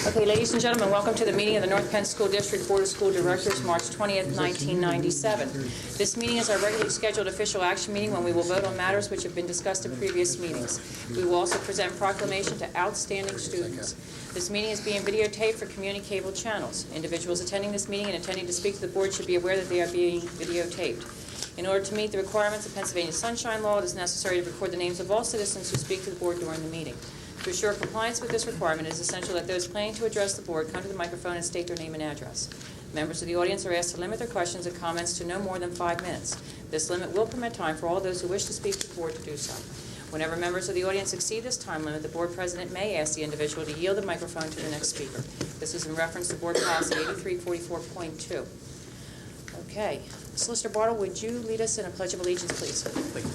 Okay, ladies and gentlemen, welcome to the meeting of the North Penn School District Board of School Directors, March 20th, 1997. This meeting is our regularly scheduled official action meeting when we will vote on matters which have been discussed in previous meetings. We will also present proclamation to outstanding students. This meeting is being videotaped for community cable channels. Individuals attending this meeting and intending to speak to the board should be aware that they are being videotaped. In order to meet the requirements of Pennsylvania Sunshine Law, it is necessary to record the names of all citizens who speak to the board during the meeting. To assure compliance with this requirement, it is essential that those planning to address the board come to the microphone and state their name and address. Members of the audience are asked to limit their questions and comments to no more than 5 minutes. This limit will permit time for all those who wish to speak to the board to do so. Whenever members of the audience exceed this time limit, the board president may ask the individual to yield the microphone to the next speaker. This is in reference to Board Policy 8344.2. Okay. Solicitor Bartle, would you lead us in a Pledge of Allegiance, please? Thank you.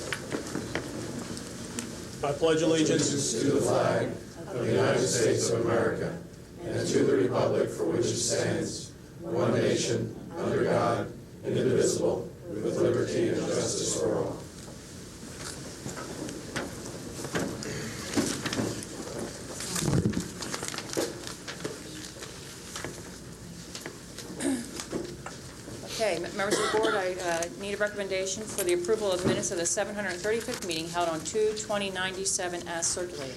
I pledge allegiance to the flag of the United States of America and to the republic for which it stands, one nation, under God, indivisible, with liberty and justice for all. Okay, members of the board, I need a recommendation for the approval of minutes of the 735th meeting held on 2/20/97 as circulated.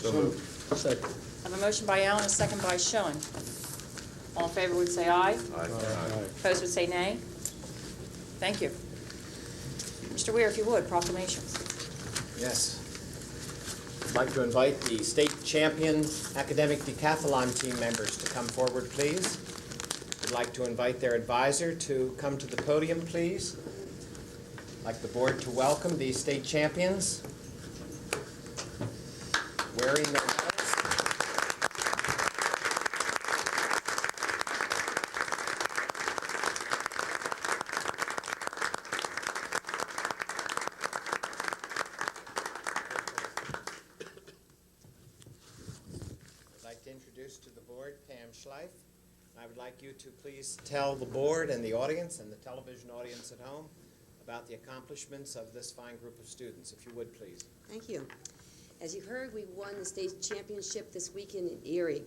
So moved. Second. I have a motion by Allen, a second by Schoen. All in favor would say aye. Aye. Opposed would say nay. Thank you. Mr. Weir, if you would, proclamation. Yes. I'd like to invite the state champion academic decathlon team members to come forward, please. I'd like to invite their advisor to come to the podium, please. I'd like the board to welcome these state champions wearing their medals. I'd like to introduce to the board Pam Schleif. I would like you to please tell the board and the audience and the television audience at home about the accomplishments of this fine group of students, if you would, please. Thank you. As you heard, we won the state championship this weekend in Erie.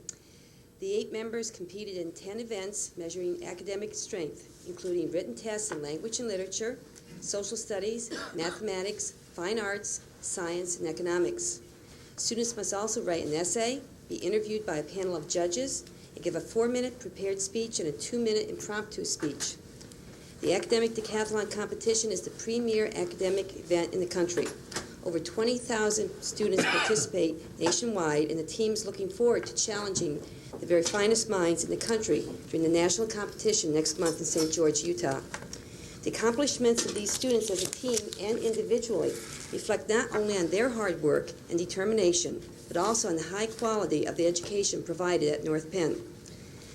The 8 members competed in 10 events measuring academic strength, including written tests in language and literature, social studies, mathematics, fine arts, science, and economics. Students must also write an essay, be interviewed by a panel of judges, and give a 4-minute prepared speech and a 2-minute impromptu speech. The academic decathlon competition is the premier academic event in the country. Over 20,000 students participate nationwide, and the team is looking forward to challenging the very finest minds in the country during the national competition next month in St. George, Utah. The accomplishments of these students as a team and individually reflect not only on their hard work and determination, but also on the high quality of the education provided at North Penn.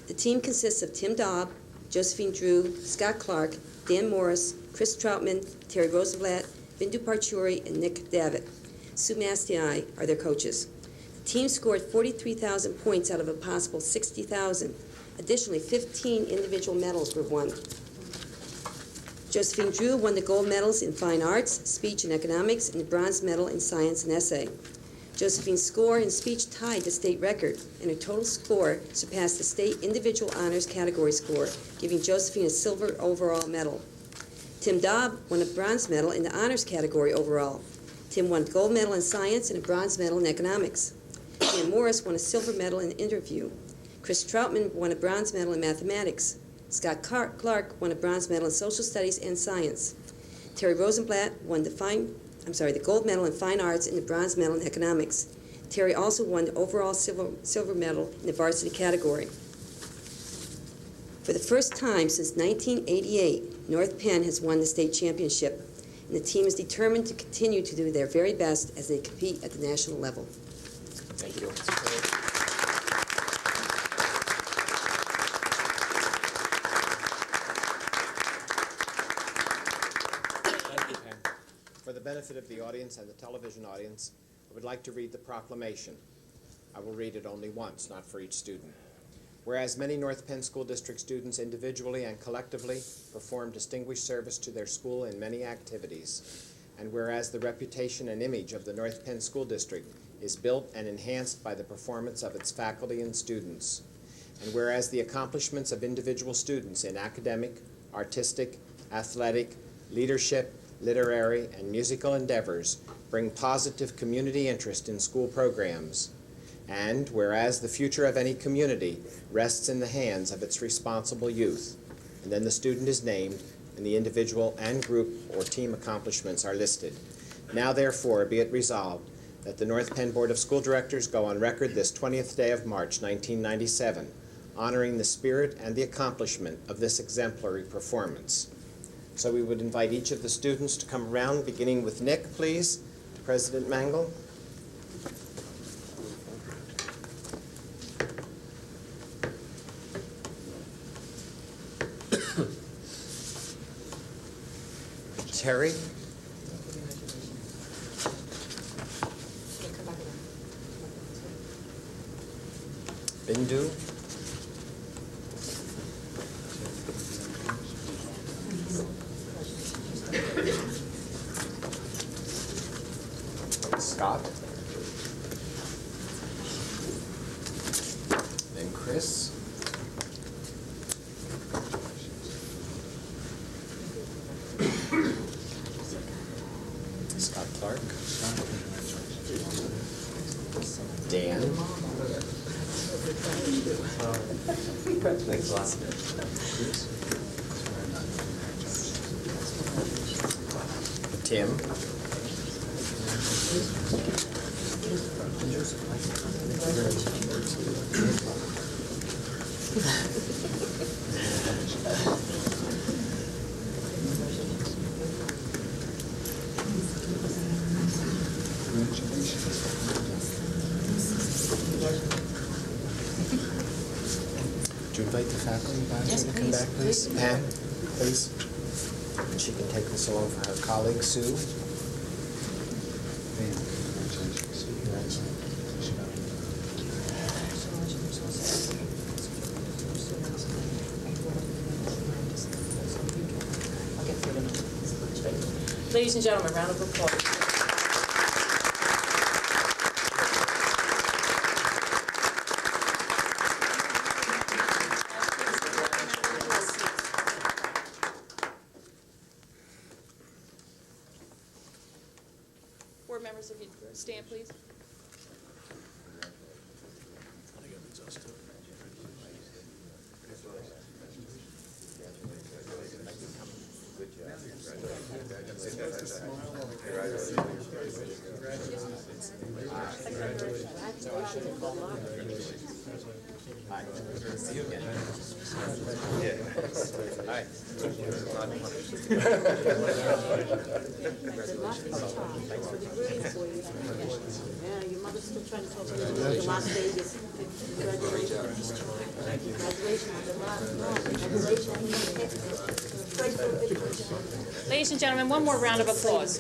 The team consists of Tim Daub, Josephine Drew, Scott Clark, Dan Morris, Chris Troutman, Terry Rosenblatt, Bindu Parchuri, and Nick Davitt. Sue Mastiai are their coaches. The team scored 43,000 points out of a possible 60,000. Additionally, 15 individual medals were won. Josephine Drew won the gold medals in fine arts, speech, and economics, and the bronze medal in science and essay. Josephine's score in speech tied the state record, and her total score surpassed the state individual honors category score, giving Josephine a silver overall medal. Tim Daub won a bronze medal in the honors category overall. Tim won a gold medal in science and a bronze medal in economics. Dan Morris won a silver medal in interview. Chris Troutman won a bronze medal in mathematics. Scott Clark won a bronze medal in social studies and science. Terry Rosenblatt won the gold medal in fine arts and the bronze medal in economics. Terry also won the overall silver medal in the varsity category. For the first time since 1988, North Penn has won the state championship, and the team is determined to continue to do their very best as they compete at the national level. Thank you. Thank you, Pam. For the benefit of the audience and the television audience, I would like to read the proclamation. I will read it only once, not for each student. Whereas many North Penn School District students individually and collectively perform distinguished service to their school in many activities, and whereas the reputation and image of the North Penn School District is built and enhanced by the performance of its faculty and students. And whereas the accomplishments of individual students in academic, artistic, athletic, leadership, literary, and musical endeavors bring positive community interest in school programs. And whereas the future of any community rests in the hands of its responsible youth. And then the student is named, and the individual and group or team accomplishments are listed. Now, therefore, be it resolved that the North Penn Board of School Directors go on record this 20th day of March, 1997, honoring the spirit and the accomplishment of this exemplary performance. So we would invite each of the students to come around, beginning with Nick, please, to President Mangle. Terry. Bindu. Scott. Then Chris. Scott Clark. Dan. Thanks a lot. Tim. Would you invite the faculty advisor to come back, please? Pam, please. And she can take this along for her colleague, Sue. Ladies and gentlemen, round of applause. Board members, if you stand, please. Hi. See you again. Hi. Yeah, your mother's still trying to talk to you about the Las Vegas. Congratulations. Congratulations on the last Congratulations. Ladies and gentlemen, one more round of applause.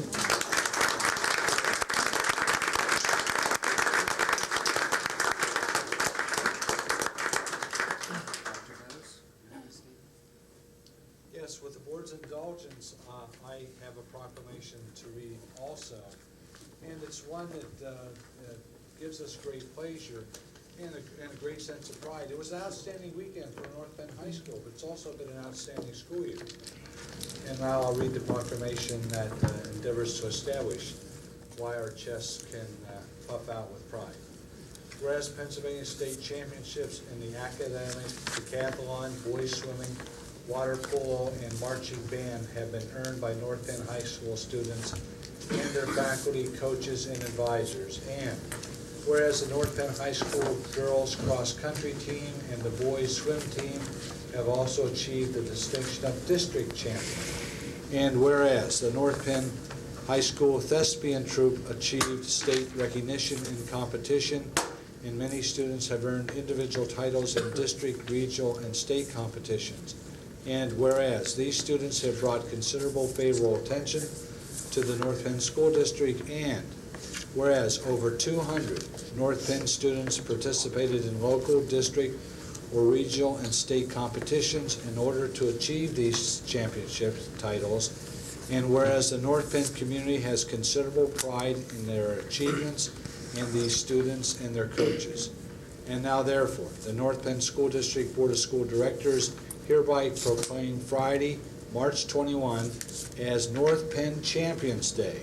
Yes, with the board's indulgence, I have a proclamation to read also. And it's one that gives us great pleasure and a great sense of pride. It was an outstanding weekend for North Penn High School, but it's also been an outstanding school year. And now I'll read the proclamation that endeavors to establish why our chests can puff out with pride. Whereas Pennsylvania State Championships in the academic, decathlon, boys swimming, water polo, and marching band have been earned by North Penn High School students and their faculty, coaches, and advisors. And whereas the North Penn High School girls cross-country team and the boys swim team have also achieved the distinction of district champion. And whereas the North Penn High School thespian troupe achieved state recognition in competition, and many students have earned individual titles in district, regional, and state competitions. And whereas these students have brought considerable favorable attention to the North Penn School District, and whereas over 200 North Penn students participated in local, district, or regional and state competitions in order to achieve these championship titles, and whereas the North Penn community has considerable pride in their achievements and these students and their coaches. And now therefore, the North Penn School District Board of School Directors hereby proclaim Friday, March 21 as North Penn Champions Day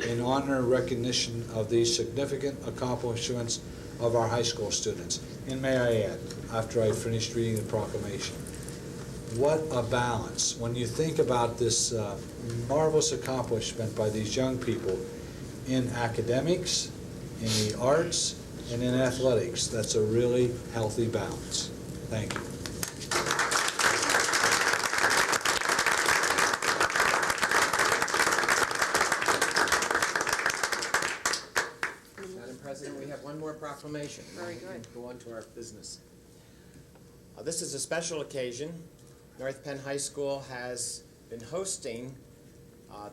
in honor and recognition of these significant accomplishments of our high school students. And may I add, after I finished reading the proclamation, what a balance when you think about this marvelous accomplishment by these young people in academics, in the arts, and in athletics. That's a really healthy balance. Thank you. Madam President, we have one more proclamation. Very good. Go on to our business. This is a special occasion. North Penn High School has been hosting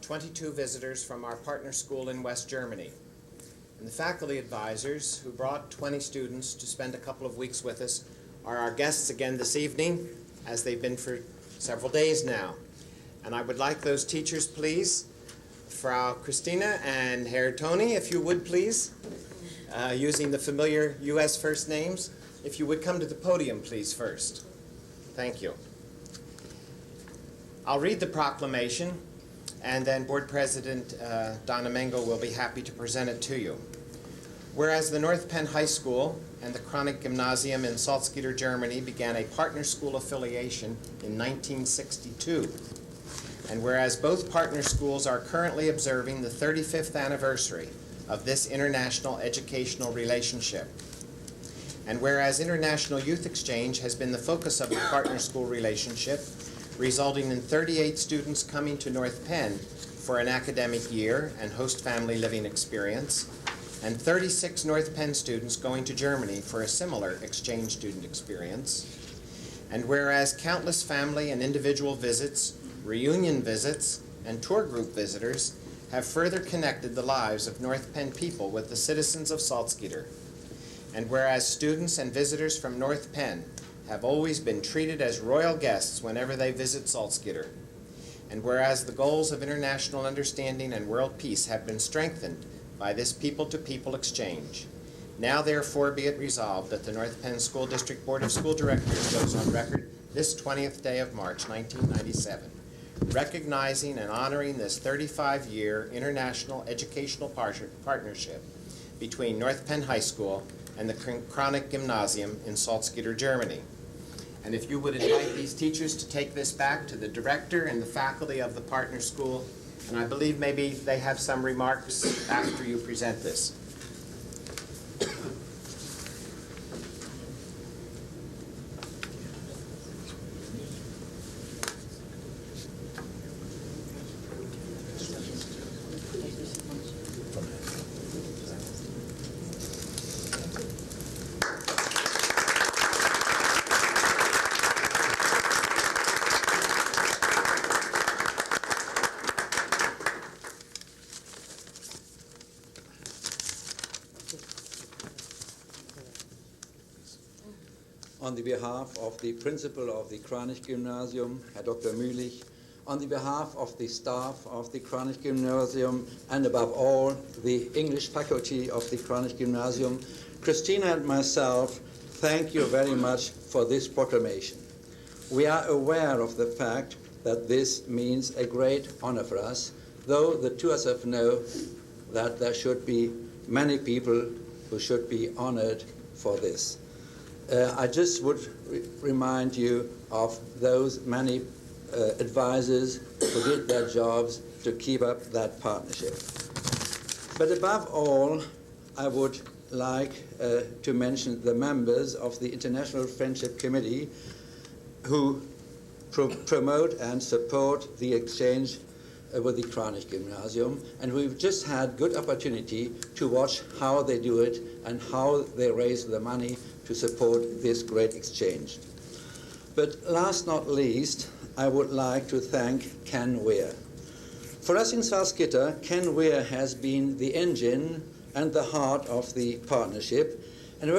22 visitors from our partner school in West Germany. And the faculty advisors who brought 20 students to spend a couple of weeks with us are our guests again this evening, as they've been for several days now. And I would like those teachers, please, Frau Christina and Herr Tony, if you would please, using the familiar U.S. first names. If you would come to the podium, please, first. Thank you. I'll read the proclamation, and then Board President Donna Mengel will be happy to present it to you. Whereas the North Penn High School and the Kronig Gymnasium in Salzgitter, Germany began a partner school affiliation in 1962. And whereas both partner schools are currently observing the 35th anniversary of this international educational relationship. And whereas international youth exchange has been the focus of the partner school relationship, resulting in 38 students coming to North Penn for an academic year and host family living experience, and 36 North Penn students going to Germany for a similar exchange student experience. And whereas countless family and individual visits, reunion visits, and tour group visitors have further connected the lives of North Penn people with the citizens of Salzgitter. And whereas students and visitors from North Penn have always been treated as royal guests whenever they visit Salzgitter. And whereas the goals of international understanding and world peace have been strengthened by this people-to-people exchange, now therefore be it resolved that the North Penn School District Board of School Directors goes on record this 20th day of March, 1997, recognizing and honoring this 35-year international educational partnership between North Penn High School and the Kronig Gymnasium in Salzgitter, Germany. And if you would invite these teachers to take this back to the director and the faculty of the partner school, and I believe maybe they have some remarks after you present this. On the behalf of the principal of the Kronig Gymnasium, Herr Dr. Mühlich, on the behalf of the staff of the Kronig Gymnasium, and above all, the English faculty of the Kronig Gymnasium, Christina and myself thank you very much for this proclamation. We are aware of the fact that this means a great honor for us, though the two of us know that there should be many people who should be honored for this. I just would remind you of those many advisors who did their jobs to keep up that partnership. But above all, I would like to mention the members of the International Friendship Committee who promote and support the exchange with the Kronig Gymnasium, and we've just had good opportunity to watch how they do it and how they raise the money to support this great exchange. But last not least, I would like to thank Ken Weir. For us in Salzgitter, Ken Weir has been the engine and the heart of the partnership, and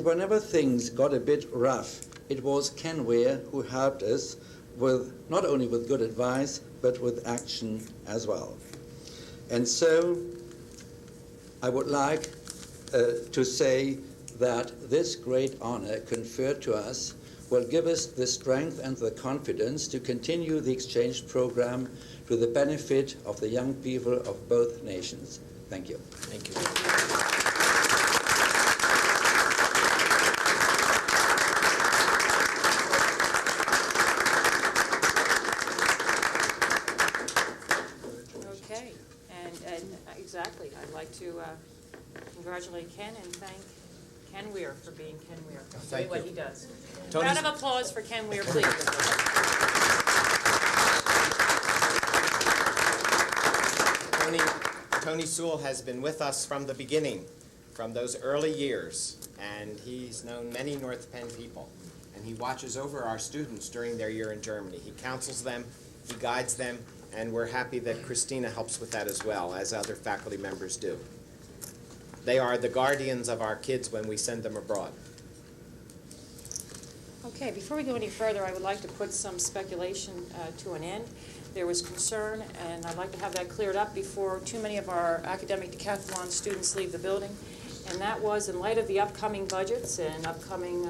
whenever things got a bit rough, it was Ken Weir who helped us with not only with good advice, but with action as well. And so I would like to say that this great honor conferred to us will give us the strength and the confidence to continue the exchange program to the benefit of the young people of both nations. Thank you. Thank you. Okay, and exactly, I'd like to congratulate Ken and thank Ken Weir for being Ken Weir, for doing Thank what you. he does. Tony's- Round of applause for Ken Weir, please. Tony Sewell has been with us from the beginning, from those early years, and he's known many North Penn people. And he watches over our students during their year in Germany. He counsels them, he guides them, and we're happy that Christina helps with that as well, as other faculty members do. They are the guardians of our kids when we send them abroad. Okay, before we go any further, I would like to put some speculation to an end. There was concern, and I'd like to have that cleared up before too many of our academic decathlon students leave the building. And that was, in light of the upcoming budgets and upcoming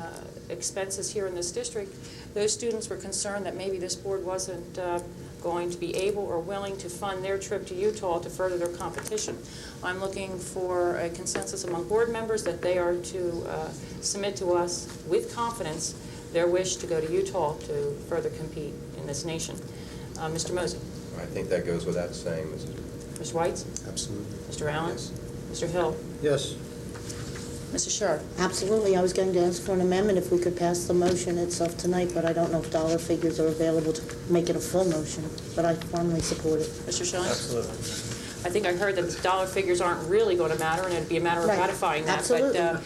expenses here in this district, those students were concerned that maybe this board wasn't going to be able or willing to fund their trip to Utah to further their competition. I'm looking for a consensus among board members that they are to submit to us with confidence their wish to go to Utah to further compete in this nation. Mr. Mosey. I think that goes without saying, Mrs. Mr. Weitz? Absolutely. Mr. Allen? Yes. Mr. Hill? Yes. Mrs. Sharp? Absolutely. I was going to ask for an amendment if we could pass the motion itself tonight, but I don't know if dollar figures are available to make it a full motion, but I firmly support it. Mr. Schilling? Absolutely. I think I heard that the dollar figures aren't really going to matter, and it'd be a matter of Right. ratifying that. Absolutely. But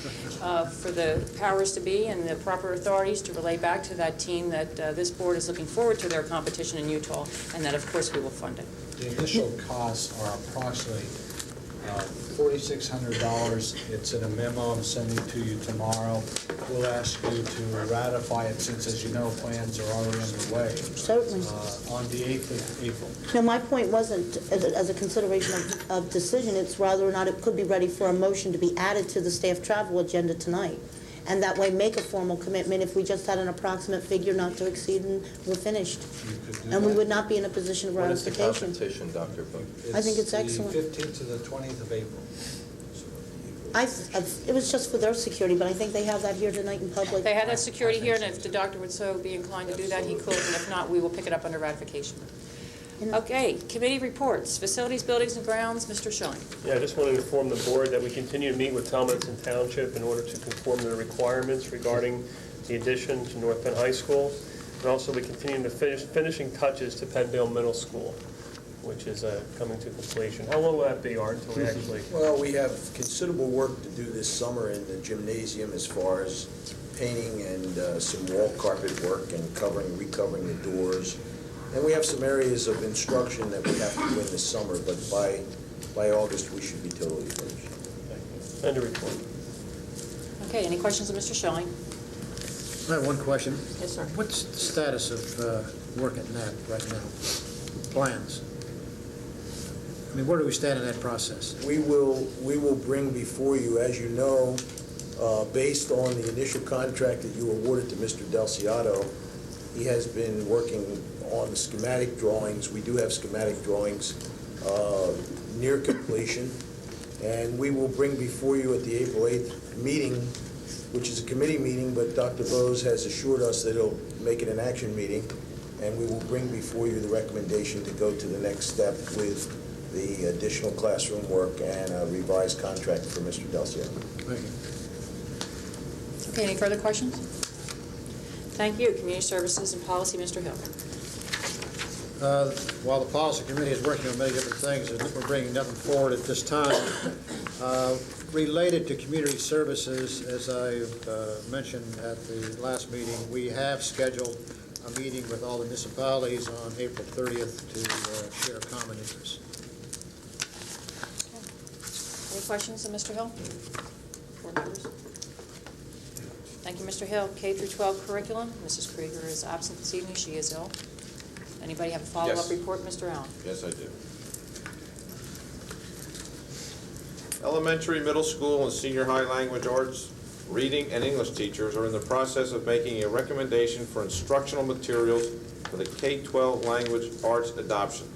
for the powers to be and the proper authorities to relay back to that team that this board is looking forward to their competition in Utah, and that, of course, we will fund it. The initial costs are approximately $4,600. It's in a memo I'm sending to you tomorrow. We'll ask you to ratify it since, as you know, plans are already underway. Certainly. On the 8th of April. No, my point wasn't as a consideration of decision, it's whether or not it could be ready for a motion to be added to the staff travel agenda tonight. And that way make a formal commitment if we just had an approximate figure not to exceed and we're finished. You could do And we that. would not be in a position of What is the ratification. competition, Dr. Book? I think it's excellent. the 15th to the 20th of April. It was just for their security, but I think they have that here tonight in public. They have that security here, and if the doctor would so be inclined to do that, he could, and if not, we will pick it up under ratification. Okay, committee reports, facilities, buildings, and grounds, Mr. Schilling. Yeah, I just want to inform the board that we continue to meet with Talmadge Township in order to conform to the requirements regarding the addition to North Penn High School. And also, we continue to finishing touches to Penndale Middle School, which is coming to completion. How long will that be, Art, until we actually... Well, we have considerable work to do this summer in the gymnasium as far as painting and some wall carpet work and recovering the doors. And we have some areas of instruction that we have to do in the summer, but by August, we should be totally finished. End of report. Okay, any questions of Mr. Schilling? I have one question. Yes, sir. What's the status of work at NAP right now? Plans? I mean, where do we stand in that process? We will bring before you, as you know, based on the initial contract that you awarded to Mr. Delciato, he has been working on the schematic drawings. We do have schematic drawings near completion, and we will bring before you at the April 8th meeting, which is a committee meeting, but Dr. Bose has assured us that he'll make it an action meeting, and we will bring before you the recommendation to go to the next step with the additional classroom work and a revised contract for Mr. Delciato. Thank you. Okay, any further questions? Thank you. Community Services and Policy, Mr. Hill. While the policy committee is working on many different things, we're bringing nothing forward at this time. Related to community services, as I mentioned at the last meeting, we have scheduled a meeting with all the municipalities on April 30th to share common interests. Any questions of Mr. Hill? Board members? Thank you, Mr. Hill. K through 12 curriculum. Mrs. Krieger is absent this evening. She is ill. Anybody have a follow-up Yes. report, Mr. Allen? Yes, I do. Elementary, middle school, and senior high language arts, reading, and English teachers are in the process of making a recommendation for instructional materials for the K-12 language arts adoption.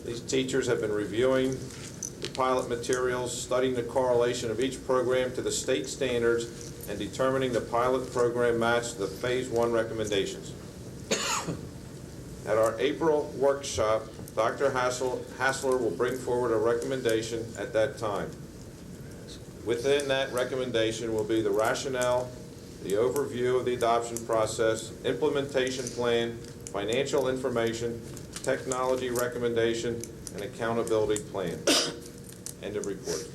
These teachers have been reviewing the pilot materials, studying the correlation of each program to the state standards, and determining the pilot program match the Phase 1 recommendations. At our April workshop, Dr. Hassler will bring forward a recommendation at that time. Within that recommendation will be the rationale, the overview of the adoption process, implementation plan, financial information, technology recommendation, and accountability plan. End of report.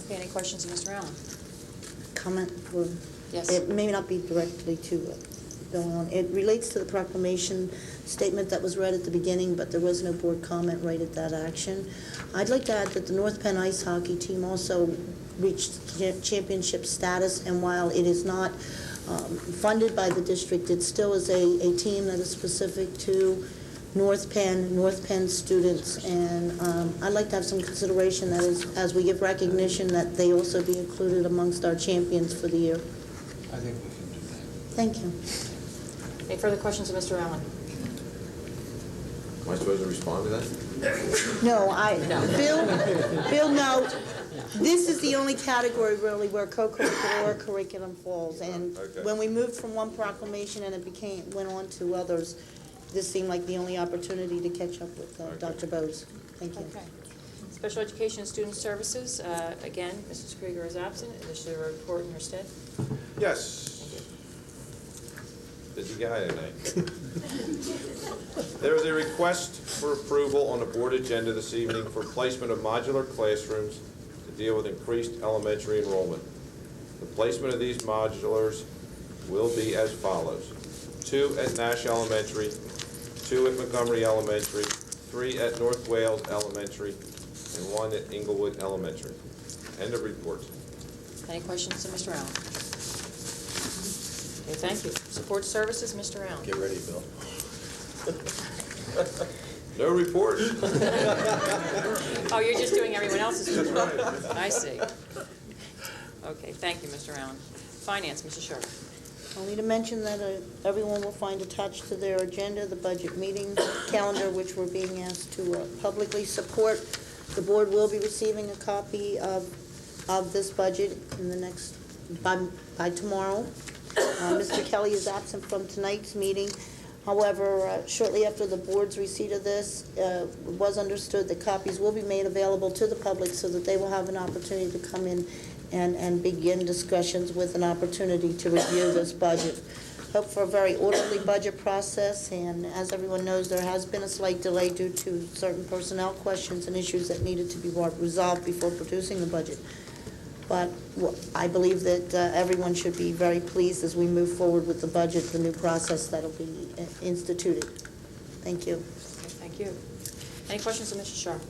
Okay, any questions of Mr. Allen? Comment? Or Yes. it may not be directly to going on. It relates to the proclamation statement that was read at the beginning, but there was no board comment right at that action. I'd like to add that the North Penn ice hockey team also reached championship status, and while it is not funded by the district, it still is a team that is specific to North Penn students, and I'd like to have some consideration that is, as we give recognition, that they also be included amongst our champions for the year. I think we can do that. Thank you. Any further questions of Mr. Allen? Am I supposed to respond to that? No, Bill, no. This is the only category really where co-curricular curriculum falls, and Okay. when we moved from one proclamation and it went on to others, this seemed like the only opportunity to catch up with Dr. Bose. Thank you. Okay. Special Education and Student Services, again, Mrs. Krieger is absent. Is there a report in her stead? Yes. Busy guy tonight. There is a request for approval on the board agenda this evening for placement of modular classrooms to deal with increased elementary enrollment. The placement of these modulars will be as follows: 2 at Nash Elementary, 2 at Montgomery Elementary, 3 at North Wales Elementary, and 1 at Inglewood Elementary. End of report. Any questions of Mr. Allen? Okay, thank you. Support Services, Mr. Allen. Get ready, Bill. No report. Oh, you're just doing everyone else's report. I see. Okay, thank you, Mr. Allen. Finance, Mrs. Sharp. Only to mention that everyone will find attached to their agenda the budget meeting calendar, which we're being asked to publicly support. The board will be receiving a copy of this budget in the next, by tomorrow. Mr. Kelly is absent from tonight's meeting. However, shortly after the board's receipt of this, it was understood that copies will be made available to the public so that they will have an opportunity to come in and begin discussions with an opportunity to review this budget. Hope for a very orderly budget process, and as everyone knows, there has been a slight delay due to certain personnel questions and issues that needed to be resolved before producing the budget. But I believe that everyone should be very pleased as we move forward with the budget, the new process that will be instituted. Thank you. Okay, thank you. Any questions of Mrs. Sharp?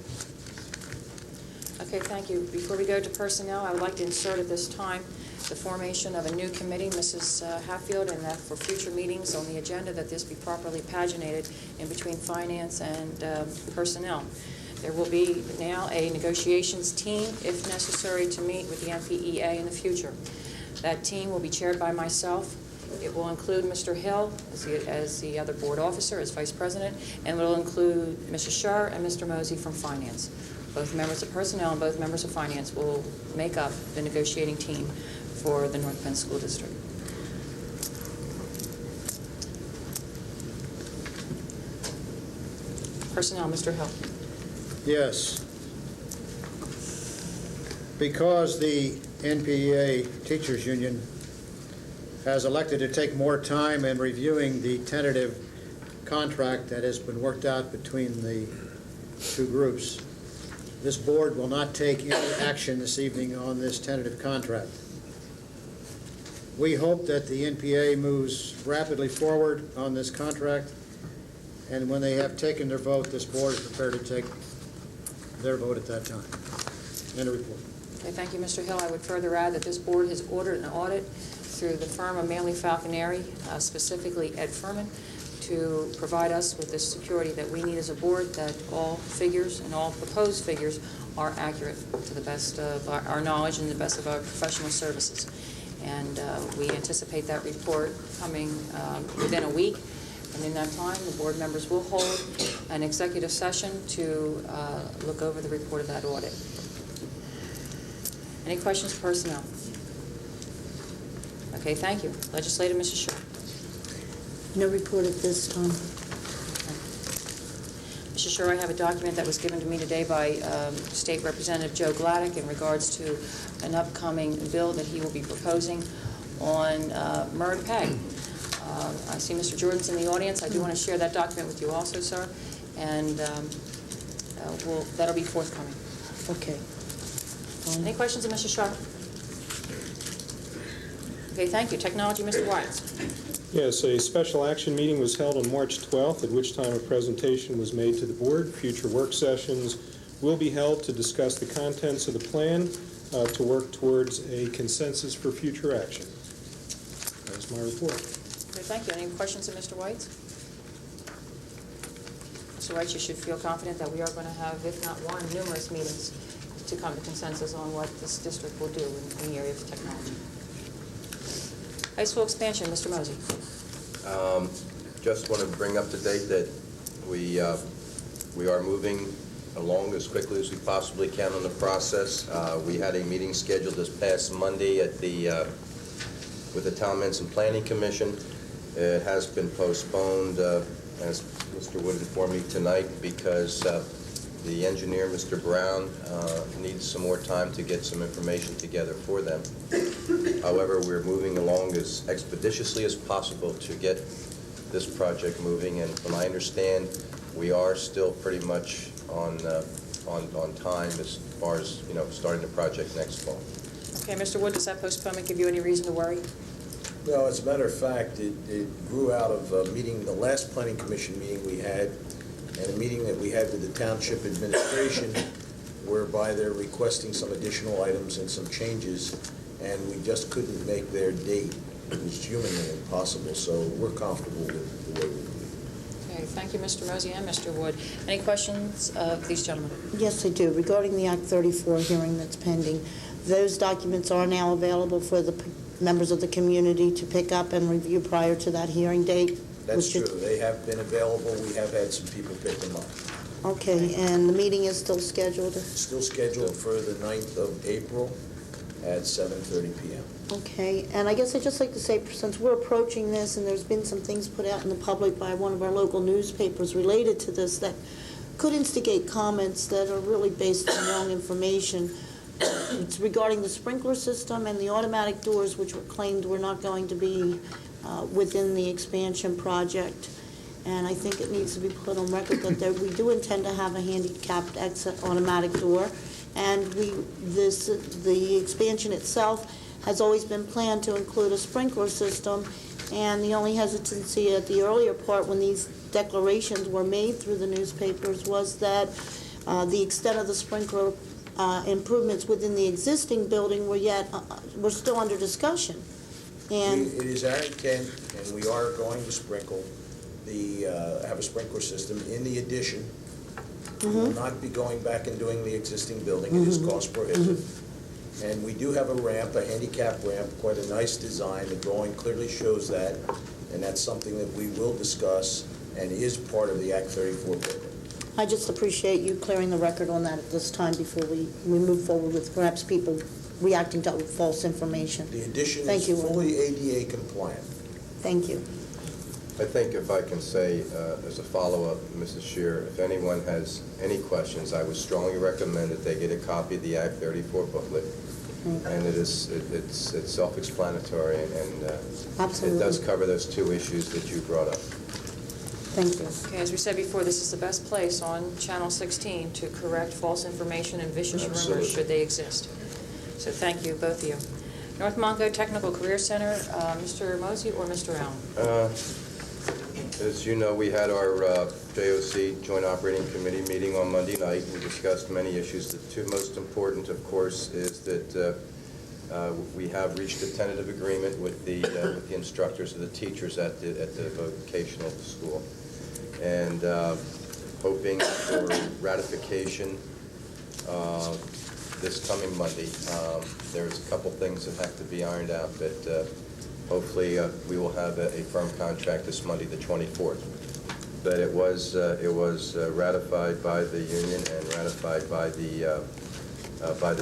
Okay, thank you. Before we go to personnel, I would like to insert at this time the formation of a new committee, Mrs. Hatfield, and that for future meetings on the agenda that this be properly paginated in between finance and personnel. There will be now a negotiations team, if necessary, to meet with the NPEA in the future. That team will be chaired by myself. It will include Mr. Hill as the other board officer, as vice president, and it will include Mrs. Shar and Mr. Mosey from finance. Both members of personnel and both members of finance will make up the negotiating team for the North Penn School District. Personnel, Mr. Hill. Yes. Because the NPEA Teachers Union has elected to take more time in reviewing the tentative contract that has been worked out between the two groups, this board will not take any action this evening on this tentative contract. We hope that the NPA moves rapidly forward on this contract, and when they have taken their vote, this board is prepared to take their vote at that time. End of report. Okay, thank you, Mr. Hill. I would further add that this board has ordered an audit through the firm of Manley Falconeri, specifically Ed Furman, to provide us with the security that we need as a board, that all figures and all proposed figures are accurate to the best of our knowledge and the best of our professional services. And we anticipate that report coming within a week. And in that time, the board members will hold an executive session to look over the report of that audit. Any questions, personnel? Okay, thank you. Legislator, Mrs. Shaw. No report at this time. Mr. Sure, I have a document that was given to me today by State Representative Joe Gladdick in regards to an upcoming bill that he will be proposing on Murd Pay. I see Mr. Jordan's in the audience. I do want to share that document with you also, sir, and that'll be forthcoming. Okay. Any questions of Mr. Sharp? Okay, thank you. Technology, Mr. Wyatt. Yes, a special action meeting was held on March 12th, at which time a presentation was made to the board. Future work sessions will be held to discuss the contents of the plan to work towards a consensus for future action. That's my report. Okay, thank you. Any questions of Mr. White? Mr. White, you should feel confident that we are going to have, if not one, numerous meetings to come to consensus on what this district will do in the area of technology. High school expansion, Mr. Mosey. Just want to bring up to date that we are moving along as quickly as we possibly can on the process. We had a meeting scheduled this past Monday at with the Town and Planning Commission. It has been postponed, as Mr. Wood informed me tonight, because the engineer, Mr. Brown, needs some more time to get some information together for them. However, we're moving along as expeditiously as possible to get this project moving, and from what I understand, we are still pretty much on time as far as, you know, starting the project next fall. Okay, Mr. Wood, does that postponement give you any reason to worry? No, as a matter of fact, it grew out of a meeting, the last Planning Commission meeting we had, and a meeting that we had with the Township Administration, whereby they're requesting some additional items and some changes, and we just couldn't make their date. It was humanly impossible, so we're comfortable with the way we're moving. Okay, thank you, Mr. Mosey and Mr. Wood. Any questions of these gentlemen? Yes, I do. Regarding the Act 34 hearing that's pending, those documents are now available for the members of the community to pick up and review prior to that hearing date? That's true. They have been available. We have had some people pick them up. Okay, and the meeting is still scheduled? Still scheduled for the 9th of April at 7:30 p.m. Okay, and I guess I'd just like to say, since we're approaching this, and there's been some things put out in the public by one of our local newspapers related to this that could instigate comments that are really based on wrong information. It's regarding the sprinkler system and the automatic doors, which were claimed were not going to be within the expansion project. And I think it needs to be put on record that we do intend to have a handicapped exit automatic door. And the expansion itself has always been planned to include a sprinkler system. And the only hesitancy at the earlier part when these declarations were made through the newspapers was that the extent of the sprinkler improvements within the existing building were still under discussion. And It is our intent, and we are going to sprinkle have a sprinkler system in the addition. We will not be going back and doing the existing building. It is cost prohibitive. And we do have a ramp, a handicap ramp, quite a nice design. The drawing clearly shows that, and that's something that we will discuss and is part of the Act 34 program. I just appreciate you clearing the record on that at this time before we move forward with perhaps people reacting to false information. The addition Thank is you, fully ADA compliant. Thank you. I think if I can say, as a follow-up, Mrs. Shear, if anyone has any questions, I would strongly recommend that they get a copy of the Act 34 booklet. And it's self-explanatory, and it does cover those two issues that you brought up. Thank you. Okay, as we said before, this is the best place on Channel 16 to correct false information and vicious rumors should they exist. So thank you, both of you. North Monco Technical Career Center, Mr. Mosey or Mr. Allen? As you know, we had our JOC, Joint Operating Committee meeting on Monday night. We discussed many issues. The two most important, of course, is that We have reached a tentative agreement with the instructors and the teachers at the vocational school, and hoping for ratification this coming Monday. There's a couple things that have to be ironed out, but hopefully we will have a firm contract this Monday, the 24th. But it was ratified by the union and ratified by the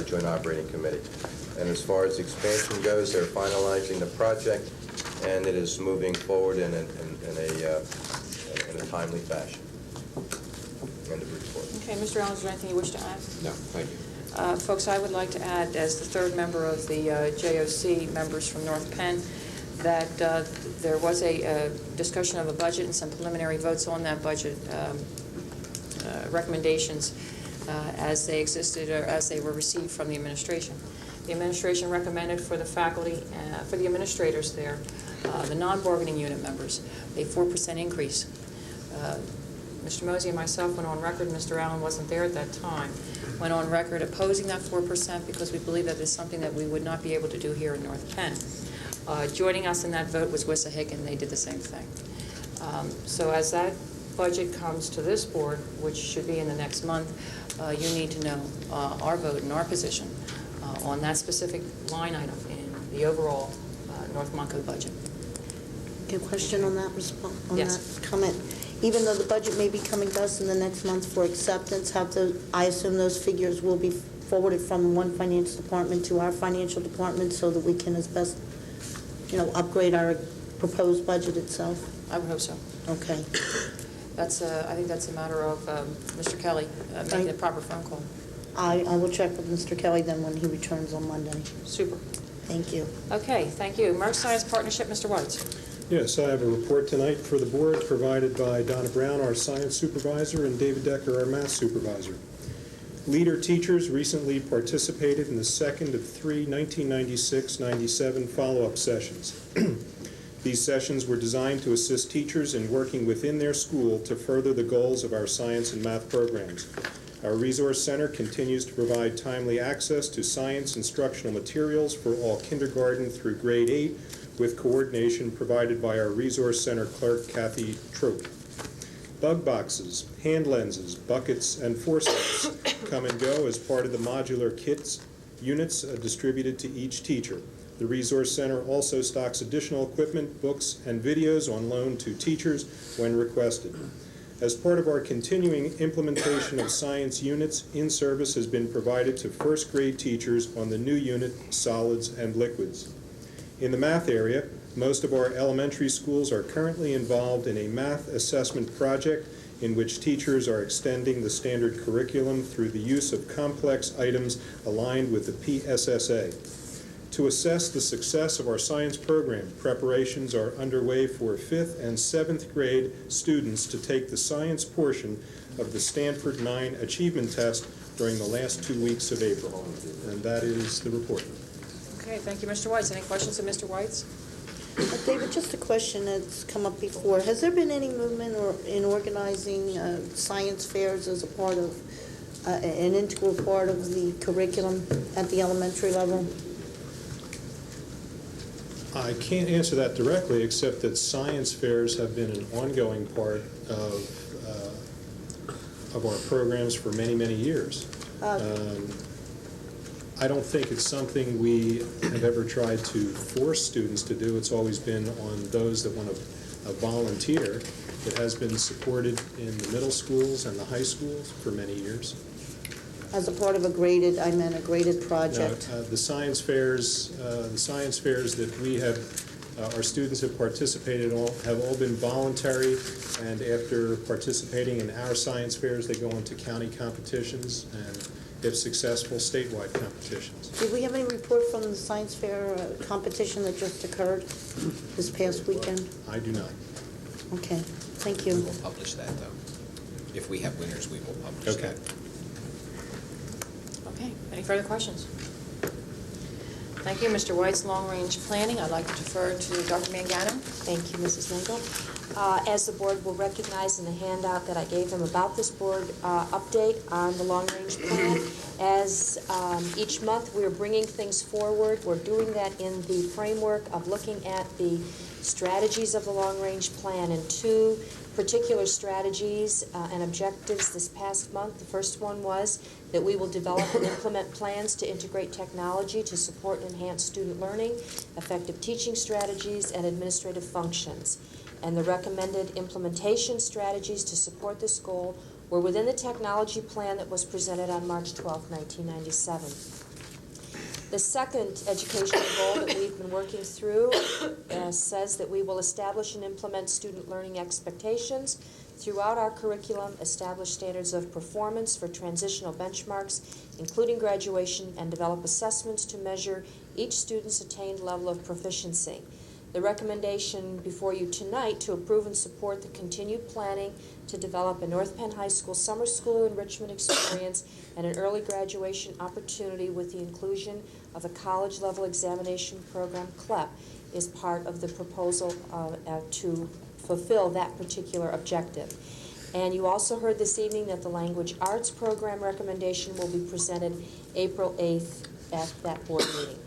Joint Operating Committee. And as far as expansion goes, they're finalizing the project, and it is moving forward in a timely fashion. End of report. Okay, Mr. Allen, is there anything you wish to add? No, thank you. Folks, I would like to add, as the third member of the JOC members from North Penn, that there was a discussion of a budget and some preliminary votes on that budget recommendations as they existed or as they were received from the administration. The administration recommended for the faculty, for the administrators there, the non-bargaining unit members, a 4% increase. Mr. Mosey and myself went on record, Mr. Allen wasn't there at that time, went on record opposing that 4% because we believe that is something that we would not be able to do here in North Penn. Joining us in that vote was Wissahick, and they did the same thing. So as that budget comes to this board, which should be in the next month, you need to know our vote and our position on that specific line item in the overall North Monco budget. A question on that Yes. that comment. Even though the budget may be coming to us in the next month for acceptance, I assume those figures will be forwarded from one financial department to our financial department so that we can as best, upgrade our proposed budget itself? I would hope so. Okay. I think that's a matter of Mr. Kelly making a proper phone call. I will check with Mr. Kelly then when he returns on Monday. Super. Thank you. Okay, thank you. Merck Science Partnership, Mr. Weitz. Yes, I have a report tonight for the board provided by Donna Brown, our science supervisor, and David Decker, our math supervisor. Leader teachers recently participated in the second of three 1996-97 follow-up sessions. These sessions were designed to assist teachers in working within their school to further the goals of our science and math programs. Our Resource Center continues to provide timely access to science instructional materials for all kindergarten through grade 8, with coordination provided by our Resource Center clerk, Kathy Trope. Bug boxes, hand lenses, buckets, and forceps come and go as part of the modular kits units distributed to each teacher. The Resource Center also stocks additional equipment, books, and videos on loan to teachers when requested. As part of our continuing implementation of science units, in-service has been provided to first grade teachers on the new unit, solids and liquids. In the math area, most of our elementary schools are currently involved in a math assessment project in which teachers are extending the standard curriculum through the use of complex items aligned with the PSSA. To assess the success of our science program, preparations are underway for 5th and 7th grade students to take the science portion of the Stanford 9 Achievement Test during the last 2 weeks of April. And that is the report. Okay, thank you, Mr. Weitz. Any questions of Mr. Weitz? David, just a question that's come up before. Has there been any movement in organizing science fairs as a part of, an integral part of the curriculum at the elementary level? I can't answer that directly, except that science fairs have been an ongoing part of our programs for many, many years. I don't think it's something we have ever tried to force students to do. It's always been on those that want to volunteer. It has been supported in the middle schools and the high schools for many years. As a part of a graded project? The science fairs that we have, our students have participated in have all been voluntary, and after participating in our science fairs, they go into county competitions and, if successful, statewide competitions. Did we have any report from the science fair competition that just occurred this past weekend? I do not. Okay, thank you. We will publish that, though. If we have winners, we will publish that. Okay, any further questions? Thank you, Mr. Weitz. Long-range planning, I'd like to defer to Dr. Mangano. Thank you, Mrs. Mengel. As the board will recognize in the handout that I gave them about this board update on the long-range plan, as each month we're bringing things forward. We're doing that in the framework of looking at the strategies of the long-range plan and two particular strategies and objectives this past month. The first one was that we will develop and implement plans to integrate technology to support and enhance student learning, effective teaching strategies, and administrative functions. And the recommended implementation strategies to support this goal were within the technology plan that was presented on March 12, 1997. The second educational goal that we've been working through says that we will establish and implement student learning expectations throughout our curriculum, establish standards of performance for transitional benchmarks, including graduation, and develop assessments to measure each student's attained level of proficiency. The recommendation before you tonight to approve and support the continued planning to develop a North Penn High School summer school enrichment experience and an early graduation opportunity with the inclusion of a college-level examination program, CLEP, is part of the proposal to fulfill that particular objective. And you also heard this evening that the language arts program recommendation will be presented April 8th at that board meeting.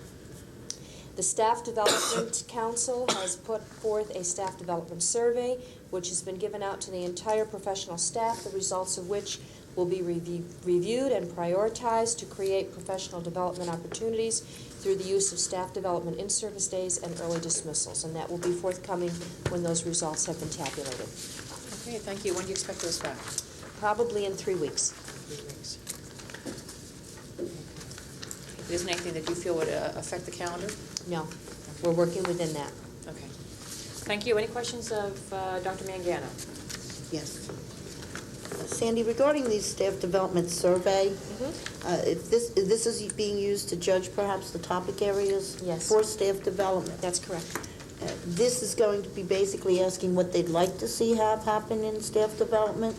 The Staff Development Council has put forth a staff development survey, which has been given out to the entire professional staff, the results of which will be reviewed and prioritized to create professional development opportunities through the use of staff development in-service days and early dismissals, and that will be forthcoming when those results have been tabulated. Okay, thank you. When do you expect those back? Probably in 3 weeks. 3 weeks. Isn't anything that you feel would affect the calendar? No, we're working within that. Okay. Thank you. Any questions of Dr. Mangano? Yes. Sandy, regarding the staff development survey, if this is being used to judge perhaps the topic areas for staff development. That's correct. This is going to be basically asking what they'd like to see have happen in staff development?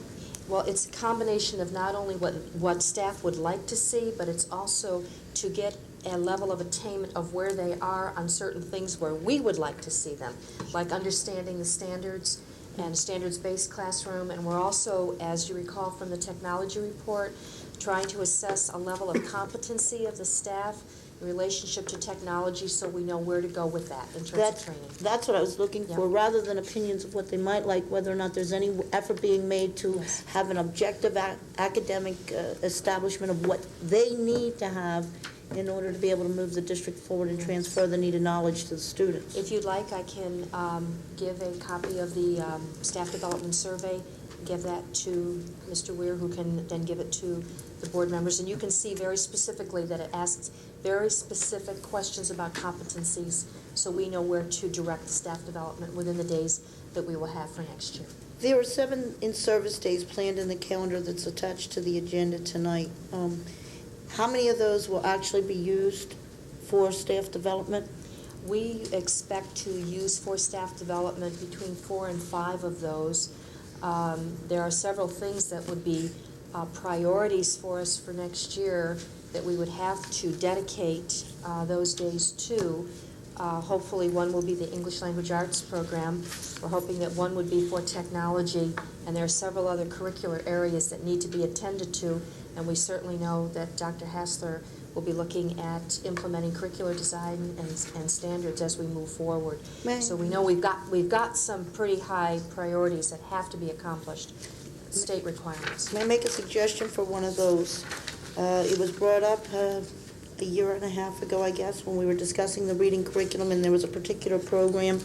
Well, it's a combination of not only what staff would like to see, but it's also to get a level of attainment of where they are on certain things where we would like to see them, like understanding the standards and standards-based classroom. And we're also, as you recall from the technology report, trying to assess a level of competency of the staff in relationship to technology so we know where to go with that in terms of training. That's what I was looking for, rather than opinions of what they might like, whether or not there's any effort being made to have an objective academic establishment of what they need to have in order to be able to move the district forward and transfer the needed knowledge to the students. If you'd like, I can give a copy of the staff development survey, give that to Mr. Weir, who can then give it to the board members. And you can see very specifically that it asks very specific questions about competencies so we know where to direct the staff development within the days that we will have for next year. There are 7 in-service days planned in the calendar that's attached to the agenda tonight. How many of those will actually be used for staff development? We expect to use for staff development between 4 and 5 of those. There are several things that would be priorities for us for next year that we would have to dedicate those days to. Hopefully one will be the English Language Arts program. We're hoping that one would be for technology, and there are several other curricular areas that need to be attended to, and we certainly know that Dr. Hassler will be looking at implementing curricular design and standards as we move forward. So we know we've got some pretty high priorities that have to be accomplished, state requirements. May I make a suggestion for one of those? It was brought up a year and a half ago, I guess, when we were discussing the reading curriculum, and there was a particular program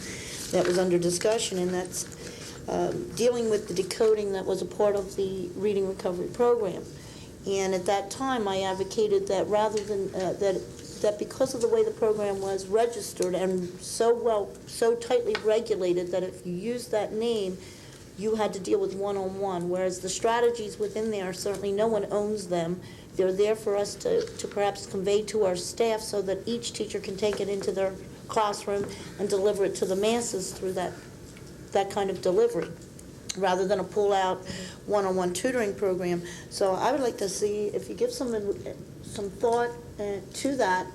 that was under discussion, and that's dealing with the decoding that was a part of the reading recovery program. And at that time, I advocated that rather than that because of the way the program was registered and so tightly regulated that if you used that name, you had to deal with one-on-one, whereas the strategies within there, certainly no one owns them. They're there for us to perhaps convey to our staff so that each teacher can take it into their classroom and deliver it to the masses through that kind of delivery, rather than a pull-out one-on-one tutoring program. So I would like to see if you give some thought to that,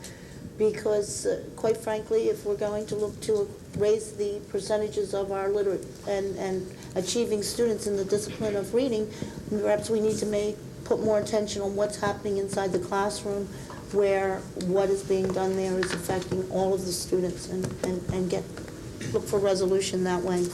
because quite frankly, if we're going to look to raise the percentages of our literate and achieving students in the discipline of reading, perhaps we need to put more attention on what's happening inside the classroom, where what is being done there is affecting all of the students, and look for resolution that way.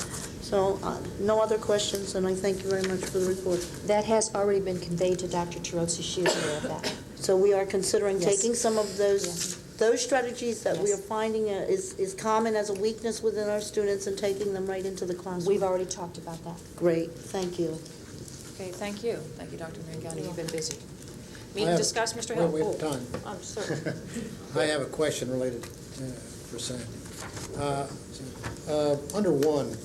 So no other questions, and I thank you very much for the report. That has already been conveyed to Dr. Terozzi. She is aware of that. So we are considering Yes. taking some of those Yes. those strategies that we Yes. are finding is common as a weakness within our students and taking them right into the classroom. We've already talked about that. Great, thank you. Okay, thank you. Thank you, Dr. Mangani. You've been busy. I Meeting have- discussed, Mr. Hill? Well, we have time. I'm sorry. I have a question related for Sandy. Under one,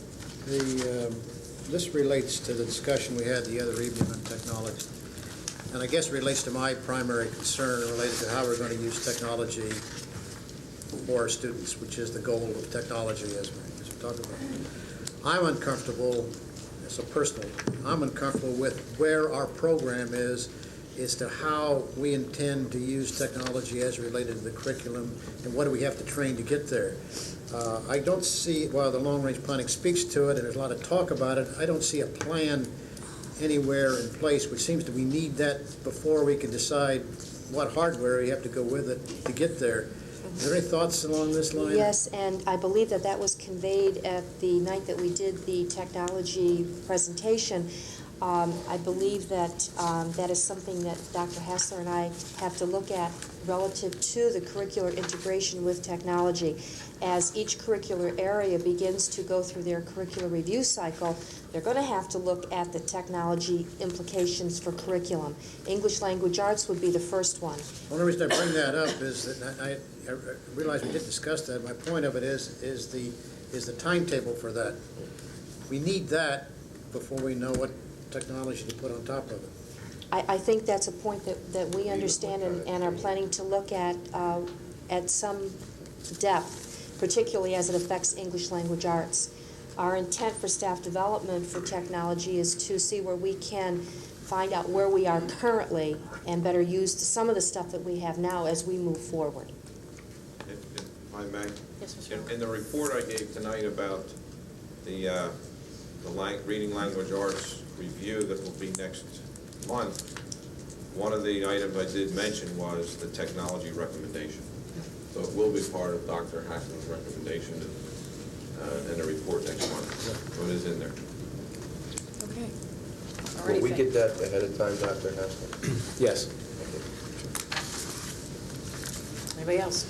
this relates to the discussion we had the other evening on technology. And I guess it relates to my primary concern related to how we're going to use technology for our students, which is the goal of technology as we talk about. I'm uncomfortable, so personally, I'm uncomfortable with where our program is as to how we intend to use technology as related to the curriculum and what do we have to train to get there. I don't see, while the long-range planning speaks to it and there's a lot of talk about it, I don't see a plan anywhere in place, which seems that we need that before we can decide what hardware we have to go with it to get there. Is there any thoughts along this line? Yes, and I believe that was conveyed at the night that we did the technology presentation. I believe that that is something that Dr. Hassler and I have to look at relative to the curricular integration with technology. As each curricular area begins to go through their curricular review cycle, they're going to have to look at the technology implications for curriculum. English language arts would be the first one. One of the reasons I bring that up is that I realize we did discuss that. My point of it is the timetable for that. We need that before we know what technology to put on top of it. I think that's a point that we understand and are planning to look at some depth, particularly as it affects English language arts. Our intent for staff development for technology is to see where we can find out where we are currently and better use some of the stuff that we have now as we move forward. If I may? Yes, Mr. In the report I gave tonight about the reading language arts review that will be next month, one of the items I did mention was the technology recommendation. So it will be part of Dr. Hassler's recommendation in the report next month. So it is in there. Okay. Will we get that ahead of time, Dr. Hassler? Yes. Anybody else?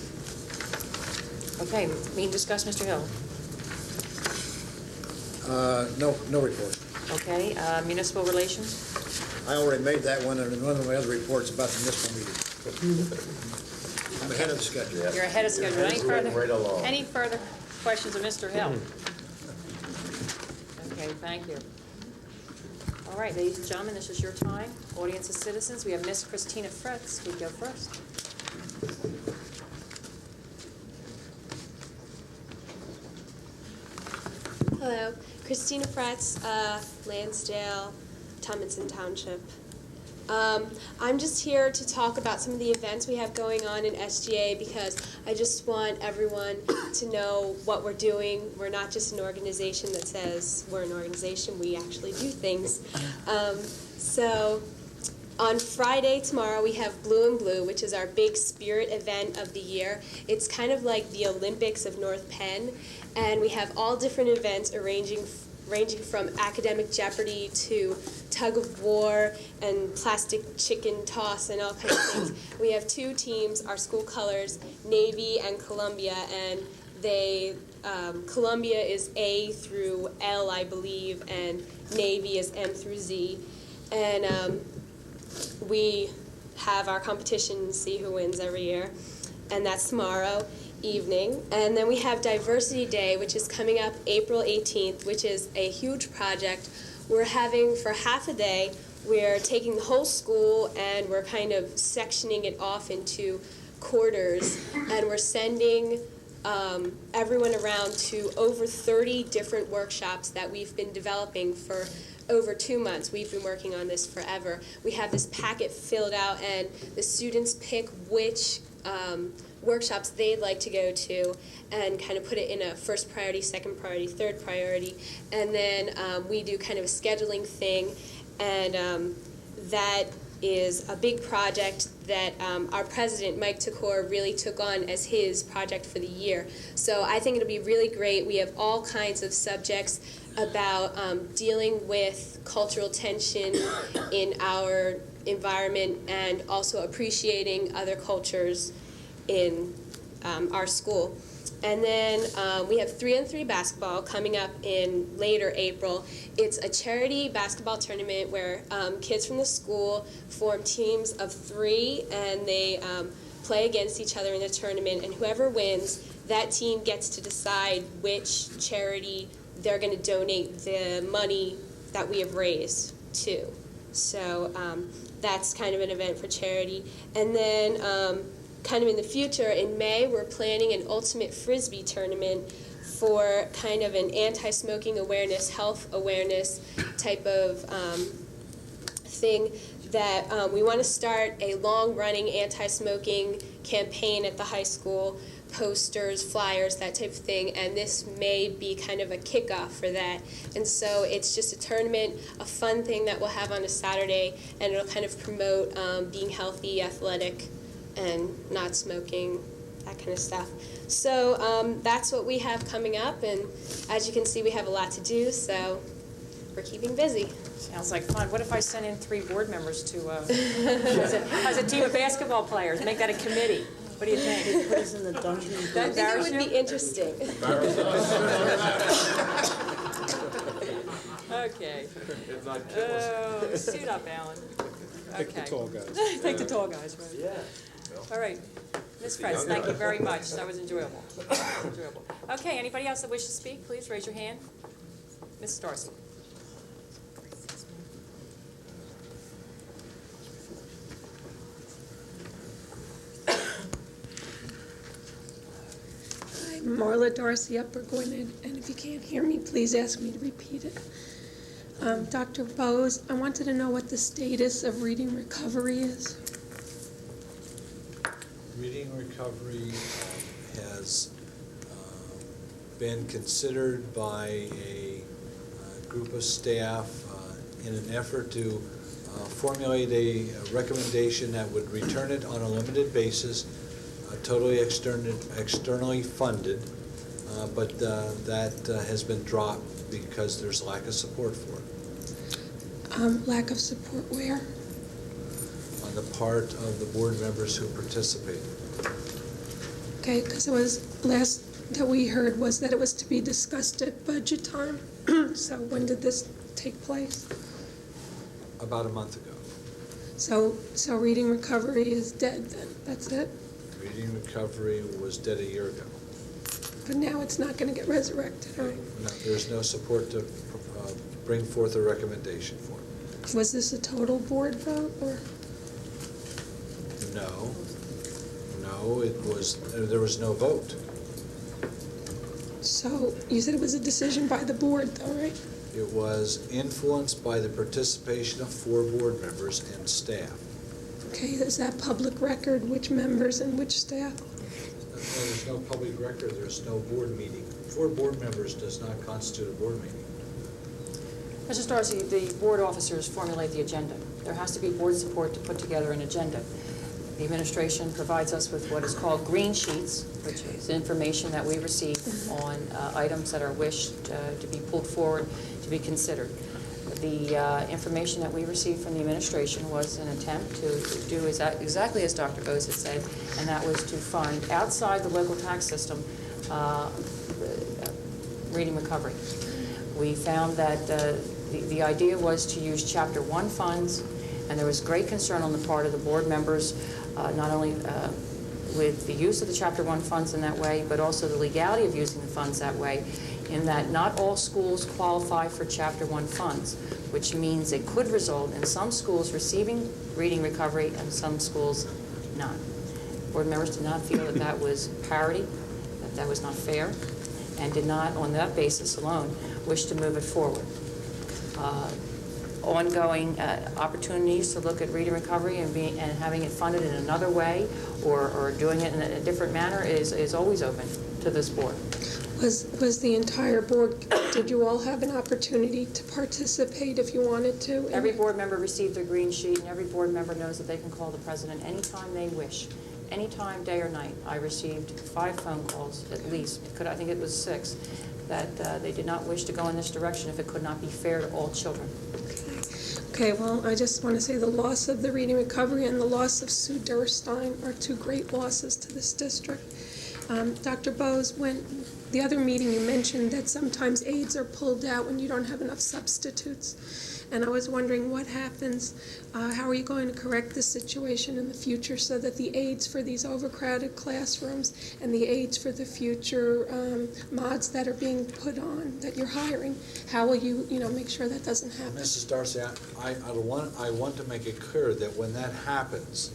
Okay, meeting discussed, Mr. Hill. No report. Okay, municipal relations? I already made that one in one of my other reports about the municipal meeting. I'm ahead of the schedule. You're ahead of schedule. Any moving right along. Any further questions of Mr. Hill? Okay, thank you. All right, ladies and gentlemen, this is your time. Audience of citizens, we have Miss Christina Fretz. We go first. Hello, Christina Fretz, Lansdale, Tomlinson Township. I'm just here to talk about some of the events we have going on in SGA because I just want everyone to know what we're doing. We're not just an organization that says we're an organization, we actually do things. So on Friday tomorrow we have Blue and Blue, which is our big spirit event of the year. It's kind of like the Olympics of North Penn, and we have all different events ranging from academic Jeopardy to tug of war and plastic chicken toss and all kinds of things. We have two teams, our school colors, Navy and Columbia, and Columbia is A through L, I believe, and Navy is M through Z. And we have our competition and see who wins every year, and that's tomorrow evening. And then we have Diversity Day, which is coming up April 18th, which is a huge project. We're having, for half a day, we're taking the whole school and we're kind of sectioning it off into quarters, and we're sending everyone around to over 30 different workshops that we've been developing for over 2 months. We've been working on this forever. We have this packet filled out, and the students pick which workshops they'd like to go to and kind of put it in a first priority, second priority, third priority. And then we do kind of a scheduling thing, and that is a big project that our president, Mike Takor, really took on as his project for the year. So I think it'll be really great. We have all kinds of subjects about dealing with cultural tension in our environment and also appreciating other cultures in our school. And then we have 3-on-3 basketball coming up in later April. It's a charity basketball tournament where kids from the school form teams of 3, and they play against each other in the tournament. And whoever wins, that team gets to decide which charity they're going to donate the money that we have raised to. So that's kind of an event for charity. And then kind of in the future, in May, we're planning an ultimate Frisbee tournament for kind of an anti-smoking awareness, health awareness type of thing that we want to start a long-running anti-smoking campaign at the high school, posters, flyers, that type of thing, and this may be kind of a kickoff for that. And so it's just a tournament, a fun thing that we'll have on a Saturday, and it'll kind of promote being healthy, athletic, and not smoking, that kind of stuff. So that's what we have coming up, and as you can see, we have a lot to do, so we're keeping busy. Sounds like fun. What if I sent in 3 board members to, as a team of basketball players, make that a committee? What do you think? Put us in the dungeon. I think it would be interesting. Okay. If not, kill us. Suit up, Alan. Pick the tall guys. Take the tall guys, right? Yeah. All right. Ms. Fretz, thank you very much. That was enjoyable. Enjoyable. Okay, anybody else that wishes to speak, please raise your hand. Ms. Darcy. Marla Darcy, Upper Gwinnett, and if you can't hear me, please ask me to repeat it. Dr. Bose, I wanted to know what the status of reading recovery is. Reading recovery has been considered by a group of staff in an effort to formulate a recommendation that would return it on a limited basis, totally externally funded, but that has been dropped because there's lack of support for it. Lack of support where? On the part of the board members who participated. Okay, because it was last that we heard was that it was to be discussed at budget time. So when did this take place? About a month ago. So reading recovery is dead then, that's it? Reading recovery was dead a year ago. But now it's not going to get resurrected, right? No, there's no support to bring forth a recommendation for it. Was this a total board vote, or? No, it was, there was no vote. So you said it was a decision by the board, though, right? It was influenced by the participation of 4 board members and staff. Okay, is that public record, which members and which staff? There's no public record, there's no board meeting. 4 board members does not constitute a board meeting. Mr. Darcy, the board officers formulate the agenda. There has to be board support to put together an agenda. The administration provides us with what is called green sheets, which is information that we receive on items that are wished to be pulled forward to be considered. The information that we received from the administration was an attempt to do exactly as Dr. Bose had said, and that was to find outside the local tax system reading recovery. We found that the idea was to use Chapter 1 funds, and there was great concern on the part of the board members, not only with the use of the Chapter 1 funds in that way, but also the legality of using the funds that way, in that not all schools qualify for Chapter 1 funds, which means it could result in some schools receiving reading recovery and some schools not. Board members did not feel that that was parity, that that was not fair, and did not, on that basis alone, wish to move it forward. ongoing opportunities to look at reading recovery and having it funded in another way or doing it in a different manner is always open to this board. Was the entire board, did you all have an opportunity to participate if you wanted to? Every board member received their green sheet, and every board member knows that they can call the president anytime they wish, anytime, day or night. I received 5 phone calls at least, I think it was 6, that they did not wish to go in this direction if it could not be fair to all children. Okay, well, I just want to say the loss of the reading recovery and the loss of Sue Durstein are 2 great losses to this district. Dr. Bose, when the other meeting you mentioned that sometimes aides are pulled out when you don't have enough substitutes. And I was wondering what happens, how are you going to correct this situation in the future so that the aides for these overcrowded classrooms and the aides for the future mods that are being put on, that you're hiring, how will you, make sure that doesn't happen? Mrs. Darcy, I want to make it clear that when that happens,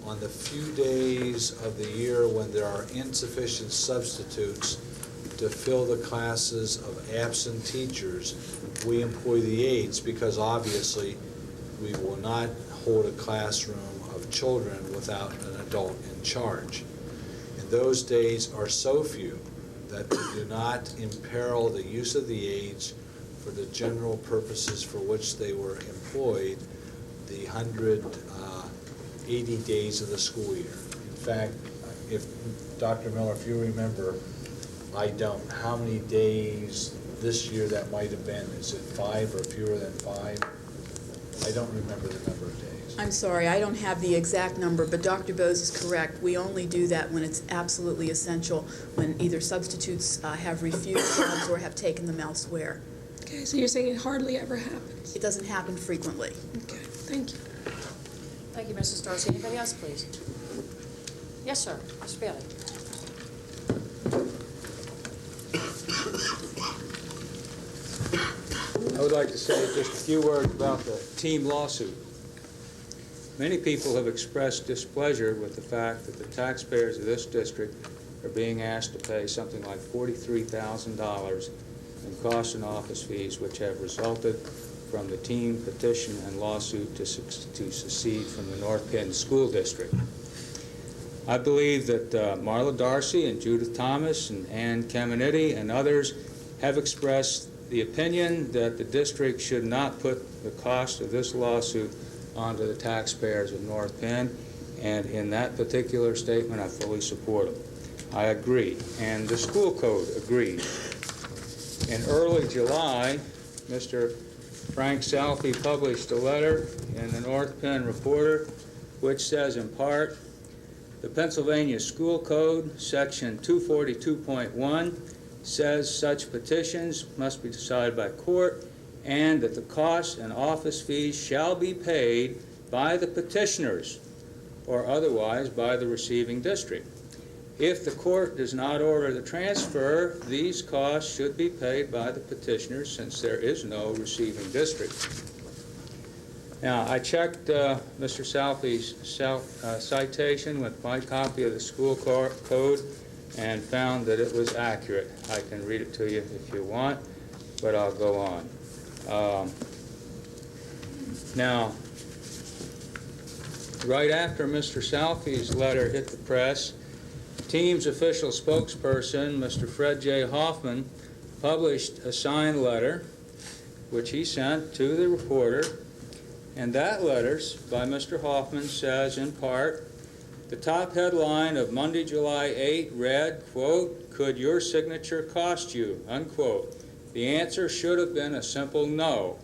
on the few days of the year when there are insufficient substitutes to fill the classes of absent teachers, we employ the aides because obviously we will not hold a classroom of children without an adult in charge. And those days are so few that they do not imperil the use of the aides for the general purposes for which they were employed the 180 days of the school year. In fact, if Dr. Miller, if you remember, I don't. How many days this year that might have been? Is it 5 or fewer than 5? I don't remember the number of days. I'm sorry, I don't have the exact number, but Dr. Bose is correct. We only do that when it's absolutely essential, when either substitutes have refused jobs or have taken them elsewhere. Okay, so you're saying it hardly ever happens? It doesn't happen frequently. Okay, thank you. Thank you, Mrs. Darcy. Anybody else, please? Yes, sir. Mr. Bailey. I would like to say just a few words about the team lawsuit. Many people have expressed displeasure with the fact that the taxpayers of this district are being asked to pay something like $43,000 in costs and office fees, which have resulted from the team petition and lawsuit to secede from the North Penn School District. I believe that Marla Darcy and Judith Thomas and Ann Caminetti and others have expressed the opinion that the district should not put the cost of this lawsuit onto the taxpayers of North Penn, and in that particular statement I fully support them. I agree, and the school code agreed. In early July, Mr. Frank Salphy published a letter in the North Penn Reporter which says in part, the Pennsylvania School Code, section 242.1, says such petitions must be decided by court and that the costs and office fees shall be paid by the petitioners or otherwise by the receiving district. If the court does not order the transfer, these costs should be paid by the petitioners since there is no receiving district. Now, I checked Mr. Salphy's citation with my copy of the school code and found that it was accurate. I can read it to you if you want, but I'll go on. Now, right after Mr. Salphy's letter hit the press, team's official spokesperson, Mr. Fred J. Hoffman, published a signed letter which he sent to the reporter, and that letter by Mr. Hoffman says in part, the top headline of Monday, July 8 read, quote, could your signature cost you, unquote. The answer should have been a simple no.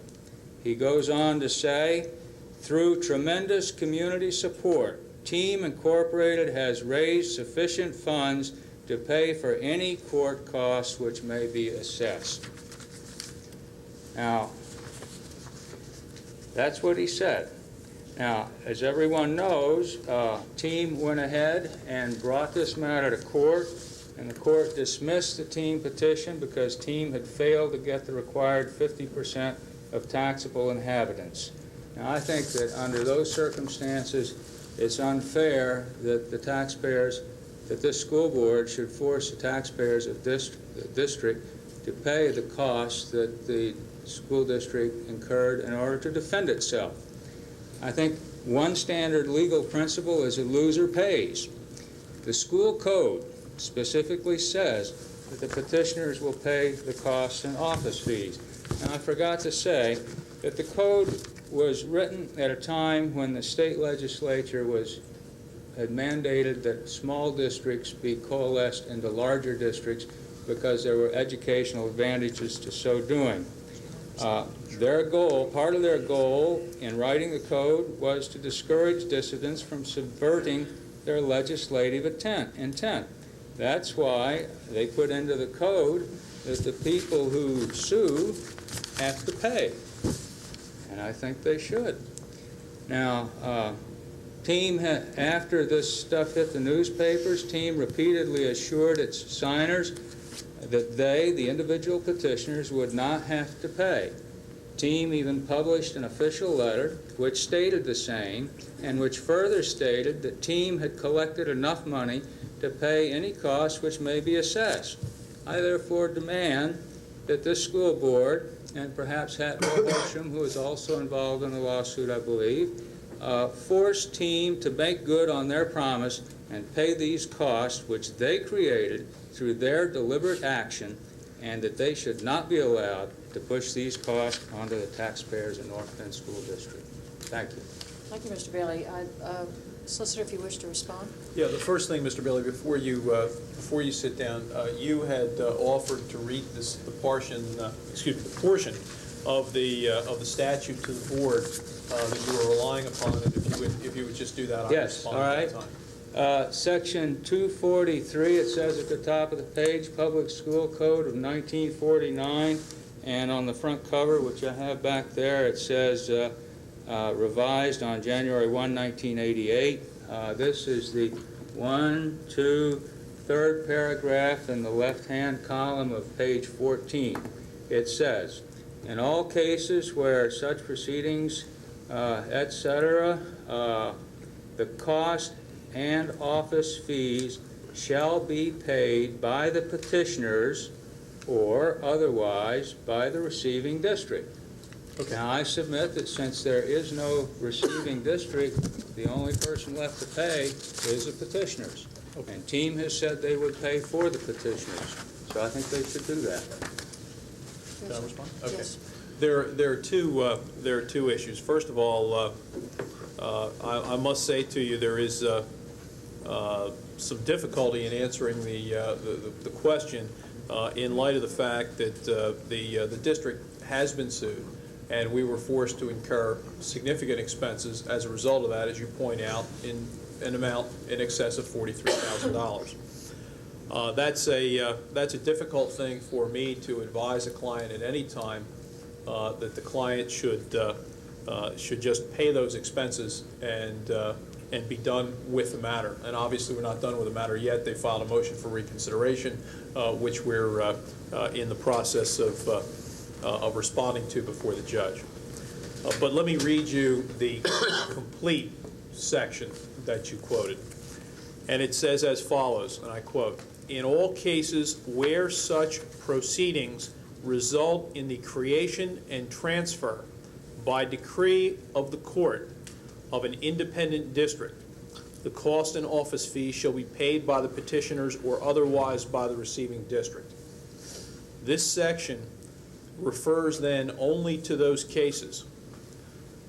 He goes on to say, through tremendous community support, Team Incorporated has raised sufficient funds to pay for any court costs which may be assessed. Now, that's what he said. Now, as everyone knows, Team went ahead and brought this matter to court, and the court dismissed the Team petition because Team had failed to get the required 50% of taxable inhabitants. Now, I think that under those circumstances, it's unfair that the taxpayers, that this school board should force the taxpayers of this district to pay the costs that the school district incurred in order to defend itself. I think one standard legal principle is a loser pays. The school code specifically says that the petitioners will pay the costs and office fees. And I forgot to say that the code was written at a time when the state legislature had mandated that small districts be coalesced into larger districts because there were educational advantages to so doing. Part of their goal in writing the code was to discourage dissidents from subverting their legislative intent. That's why they put into the code that the people who sue have to pay. And I think they should. Now, after this stuff hit the newspapers, TEAM repeatedly assured its signers that they, the individual petitioners, would not have to pay. TEAM even published an official letter which stated the same, and which further stated that TEAM had collected enough money to pay any costs which may be assessed. I therefore demand that this school board, and perhaps Hatfield Horsham, who is also involved in the lawsuit, I believe, force TEAM to make good on their promise and pay these costs which they created through their deliberate action, and that they should not be allowed to push these costs onto the taxpayers in North Penn School District. Thank you. Thank you, Mr. Bailey. Solicitor, if you wish to respond. Yeah, the first thing, Mr. Bailey, before you sit down, you had offered to read the portion of the statute to the board that you were relying upon, and if you would just do that, yes, all right. Section 243, it says at the top of the page, Public School Code of 1949, and on the front cover, which I have back there, it says revised on January 1, 1988. This is the third paragraph in the left-hand column of page 14. It says, in all cases where such proceedings, etc., the cost and office fees shall be paid by the petitioners or otherwise by the receiving district. Okay. Now, I submit that since there is no receiving district, the only person left to pay is the petitioners. Okay. And TEAM has said they would pay for the petitioners. So I think they should do that. Can I respond? Okay. Yes. There are two issues. First of all, I must say to you there is some difficulty in answering the question in light of the fact that the district has been sued, and we were forced to incur significant expenses as a result of that, as you point out, in an amount in excess of $43,000. That's a difficult thing for me to advise a client at any time, that the client should just pay those expenses and be done with the matter. And obviously, we're not done with the matter yet. They filed a motion for reconsideration, which we're in the process of responding to before the judge. But let me read you the complete section that you quoted. And it says as follows, and I quote, "In all cases where such proceedings result in the creation and transfer by decree of the court of an independent district, the cost and office fee shall be paid by the petitioners or otherwise by the receiving district." This section refers then only to those cases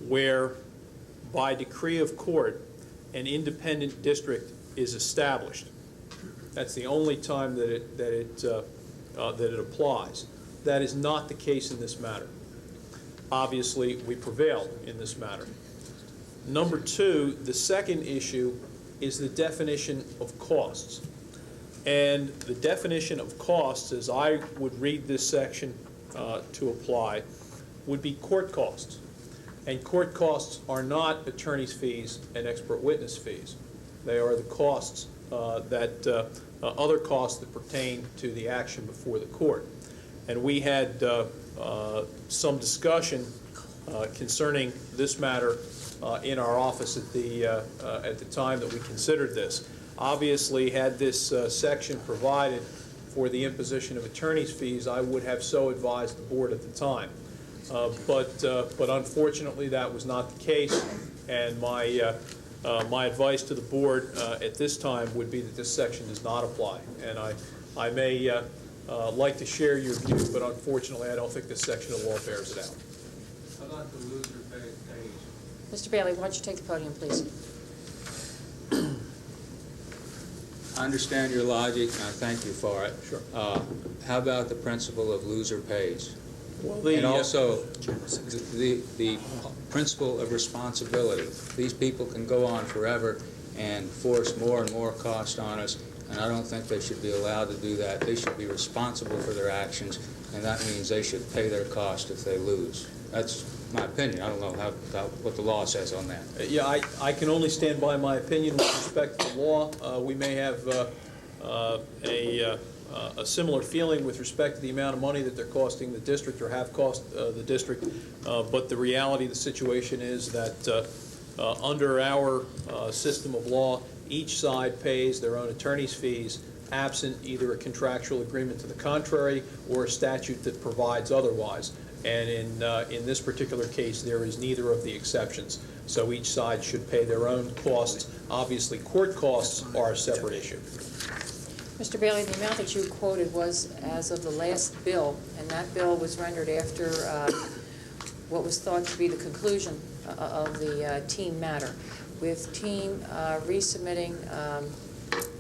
where by decree of court an independent district is established. That's the only time that it applies. That is not the case in this matter. Obviously, we prevailed in this matter. Number two, the second issue is the definition of costs. And the definition of costs, as I would read this section to apply, would be court costs. And court costs are not attorney's fees and expert witness fees. They are the costs other costs that pertain to the action before the court. And we had some discussion concerning this matter in our office at the time that we considered this. Obviously, had this section provided for the imposition of attorney's fees, I would have so advised the board at the time. But unfortunately, that was not the case, and my advice to the board at this time would be that this section does not apply. And I may like to share your view, but unfortunately, I don't think this section of law bears it out. How about the loser pays? Mr. Bailey, why don't you take the podium, please? I understand your logic, and I thank you for it. Sure. How about the principle of loser pays? Well, And also the principle of responsibility. These people can go on forever and force more and more cost on us, and I don't think they should be allowed to do that. They should be responsible for their actions, and that means they should pay their cost if they lose. That's my opinion. I don't know what the law says on that. Yeah, I can only stand by my opinion with respect to the law. We may have a similar feeling with respect to the amount of money that they're costing the district or have cost the district, but the reality of the situation is that under our system of law, each side pays their own attorney's fees absent either a contractual agreement to the contrary or a statute that provides otherwise. And in this particular case, there is neither of the exceptions. So each side should pay their own costs. Obviously, court costs are a separate issue. Mr. Bailey, the amount that you quoted was as of the last bill, and that bill was rendered after what was thought to be the conclusion of the team matter, with team resubmitting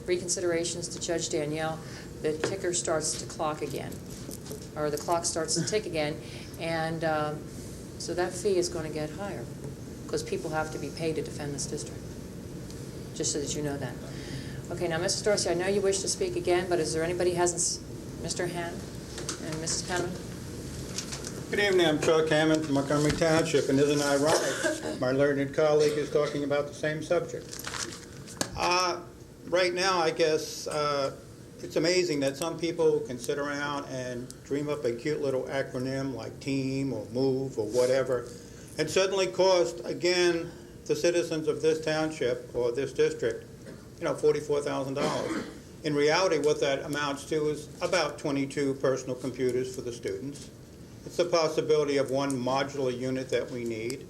reconsiderations to Judge Danielle. The ticker starts to clock again, or the clock starts to tick again, and so that fee is going to get higher because people have to be paid to defend this district, just so that you know that. Okay, now, Mrs. Dorsey, I know you wish to speak again, but is there anybody who hasn't? Mr. Hand and Mrs. Penniman? Good evening. I'm Chuck Hammond from Montgomery Township, and isn't it ironic my learned colleague is talking about the same subject? Right now, I guess it's amazing that some people can sit around and dream up a cute little acronym like TEAM or MOVE or whatever, and suddenly cost, again, the citizens of this township or this district, $44,000. In reality, what that amounts to is about 22 personal computers for the students. It's the possibility of one modular unit that we need.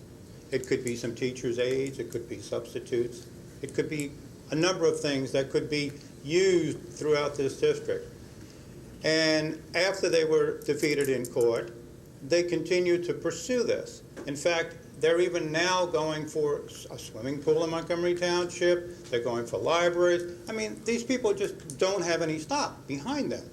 It could be some teachers' aides. It could be substitutes. It could be a number of things that could be used throughout this district. And after they were defeated in court, they continued to pursue this. In fact, they're even now going for a swimming pool in Montgomery Township. They're going for libraries. I mean, these people just don't have any stop behind them.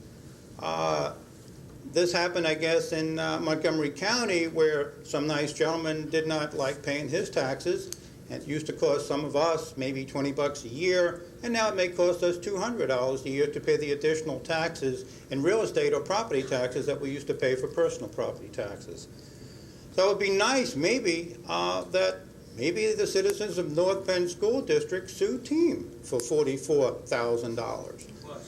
This happened, I guess, in Montgomery County, where some nice gentleman did not like paying his taxes. And it used to cost some of us maybe $20 a year, and now it may cost us $200 a year to pay the additional taxes in real estate or property taxes that we used to pay for personal property taxes. So it would be nice, maybe, that maybe the citizens of North Penn School District sue TEAM for $44,000.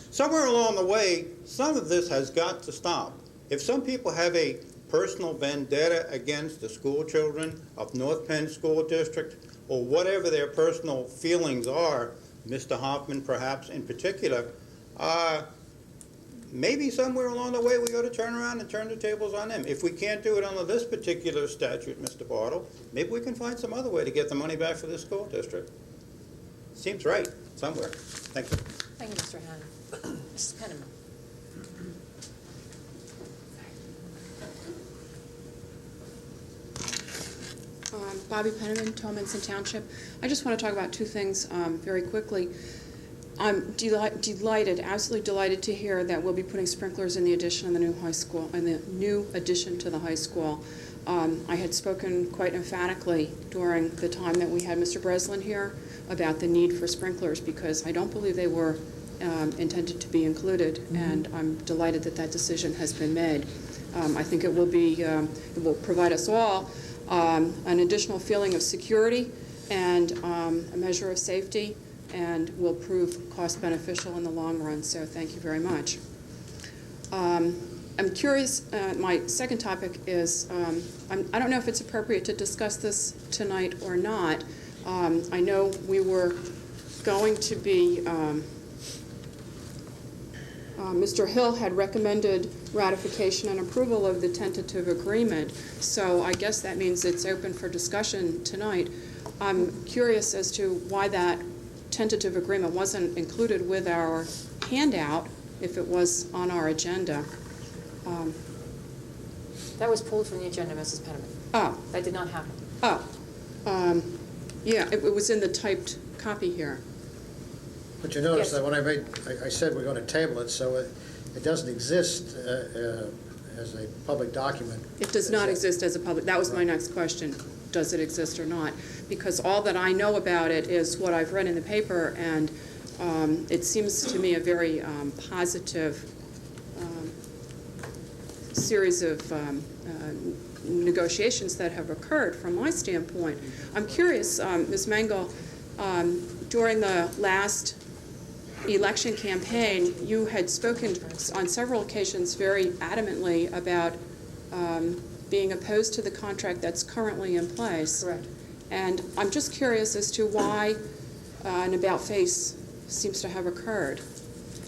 Somewhere along the way, some of this has got to stop. If some people have a personal vendetta against the school children of North Penn School District, or whatever their personal feelings are, Mr. Hoffman perhaps in particular, maybe somewhere along the way we ought to turn around and turn the tables on them. If we can't do it under this particular statute, Mr. Bartle, maybe we can find some other way to get the money back for this school district. Seems right somewhere. Thank you. Thank you, Mr. Hand. Mrs. Penniman? Bobby Penniman, Tolmanson Township. I just want to talk about two things very quickly. I'm delighted, absolutely delighted to hear that we'll be putting sprinklers in the addition of the new high school, in the new addition to the high school. I had spoken quite emphatically during the time that we had Mr. Breslin here about the need for sprinklers, because I don't believe they were intended to be included, and I'm delighted that that decision has been made. I think it will provide us all an additional feeling of security and a measure of safety, and will prove cost beneficial in the long run. So thank you very much. I'm curious, my second topic is, I don't know if it's appropriate to discuss this tonight or not. I know we were going to be Mr. Hill had recommended ratification and approval of the tentative agreement, so I guess that means it's open for discussion tonight. I'm curious as to why that tentative agreement wasn't included with our handout if it was on our agenda. That was pulled from the agenda, Mrs. Penniman. Oh. That did not happen. Oh. Yeah, it was in the typed copy here. But you notice that when I said we're going to table it, so it doesn't exist as a public document. It does not exist as a public, that was my next question. Does it exist or not? Because all that I know about it is what I've read in the paper, and it seems to me a very positive series of negotiations that have occurred from my standpoint. I'm curious, Ms. Mengel, during the last election campaign, you had spoken on several occasions very adamantly about being opposed to the contract that's currently in place. Correct. And I'm just curious as to why an about-face seems to have occurred.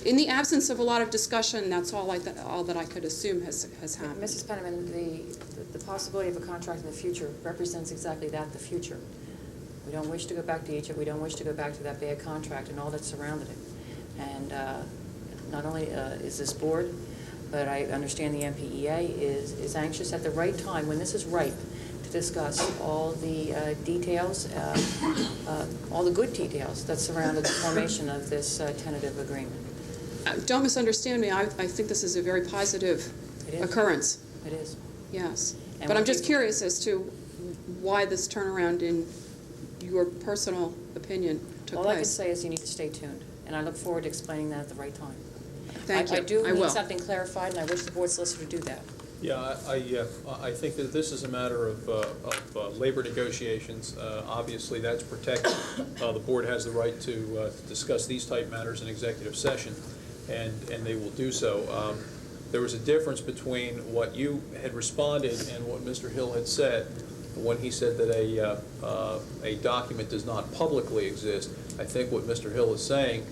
In the absence of a lot of discussion, that's all that I could assume has happened. Mrs. Penniman, the possibility of a contract in the future represents exactly that, the future. We don't wish to go back to Egypt. We don't wish to go back to that bad contract and all that surrounded it. And not only is this board, but I understand the NPEA is anxious at the right time, when this is ripe, to discuss all the details, all the good details that surrounded the formation of this tentative agreement. Don't misunderstand me. I think this is a very positive occurrence. It is. Yes. And but I'm just curious as to why this turnaround, in your personal opinion, took place. All I can say is you need to stay tuned, and I look forward to explaining that at the right time. Thank you. I do I need will. something clarified, and I wish the board solicitor would do that. Yeah, I think that this is a matter of labor negotiations. Obviously, that's protected. The board has the right to discuss these type matters in executive session, and they will do so. There was a difference between what you had responded and what Mr. Hill had said. When he said that a document does not publicly exist, I think what Mr. Hill is saying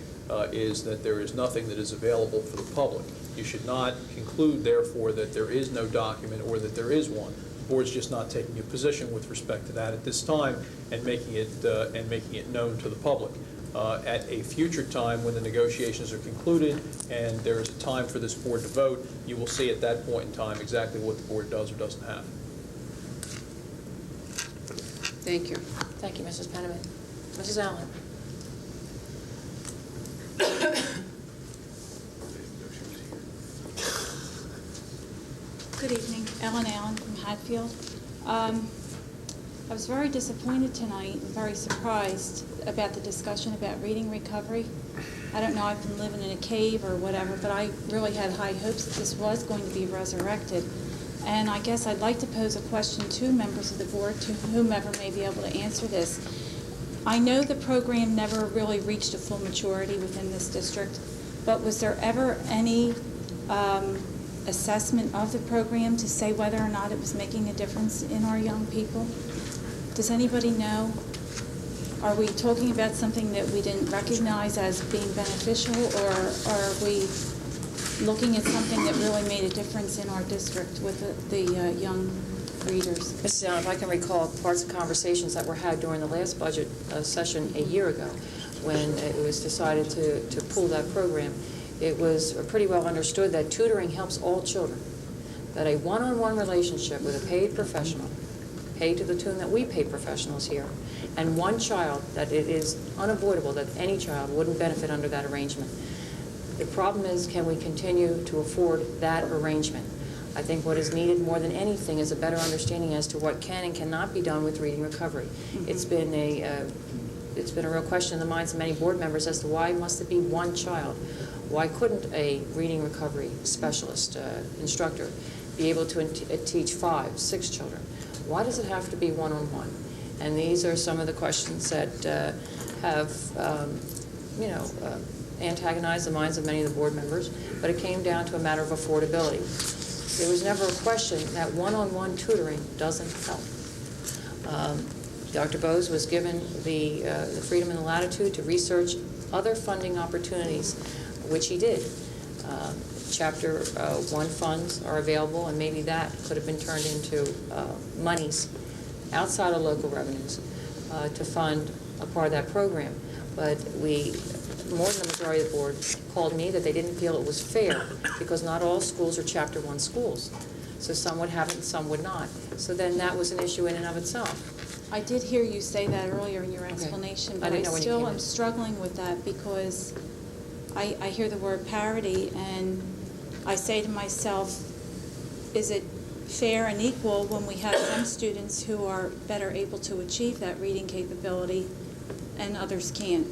is that there is nothing that is available for the public. You should not conclude, therefore, that there is no document or that there is one. The board's just not taking a position with respect to that at this time and making it known to the public. At a future time, when the negotiations are concluded and there is a time for this board to vote, you will see at that point in time exactly what the board does or doesn't have. Thank you. Thank you, Mrs. Penniman. Mrs. Allen. Good evening, Ellen Allen from Hatfield. I was very disappointed tonight and very surprised about the discussion about reading recovery. I don't know, I've been living in a cave or whatever, but I really had high hopes that this was going to be resurrected. And I guess I'd like to pose a question to members of the board, to whomever may be able to answer this. I know the program never really reached a full maturity within this district, but was there ever any assessment of the program to say whether or not it was making a difference in our young people? Does anybody know? Are we talking about something that we didn't recognize as being beneficial, or are we looking at something that really made a difference in our district with the young readers? Mrs. Allen, if I can recall parts of conversations that were had during the last budget session a year ago when it was decided to pull that program, it was pretty well understood that tutoring helps all children, that a one-on-one relationship with a paid professional, paid to the tune that we pay professionals here, and one child, that it is unavoidable that any child wouldn't benefit under that arrangement. The problem is, can we continue to afford that arrangement? I think what is needed more than anything is a better understanding as to what can and cannot be done with reading recovery. Mm-hmm. It's been a real question in the minds of many board members as to why must it be one child? Why couldn't a reading recovery specialist, instructor, be able to teach 5, 6 children? Why does it have to be one-on-one? And these are some of the questions that have, antagonized the minds of many of the board members, but it came down to a matter of affordability. There was never a question that one-on-one tutoring doesn't help. Dr. Bose was given the freedom and the latitude to research other funding opportunities, which he did. Chapter 1 funds are available, and maybe that could have been turned into monies outside of local revenues to fund a part of that program. But more than the majority of the board called me that they didn't feel it was fair because not all schools are Chapter 1 schools. So some would have it and some would not. So then that was an issue in and of itself. I did hear you say that earlier in your explanation, but I still am struggling with that because I hear the word parity and I say to myself, is it fair and equal when we have some students who are better able to achieve that reading capability and others can't?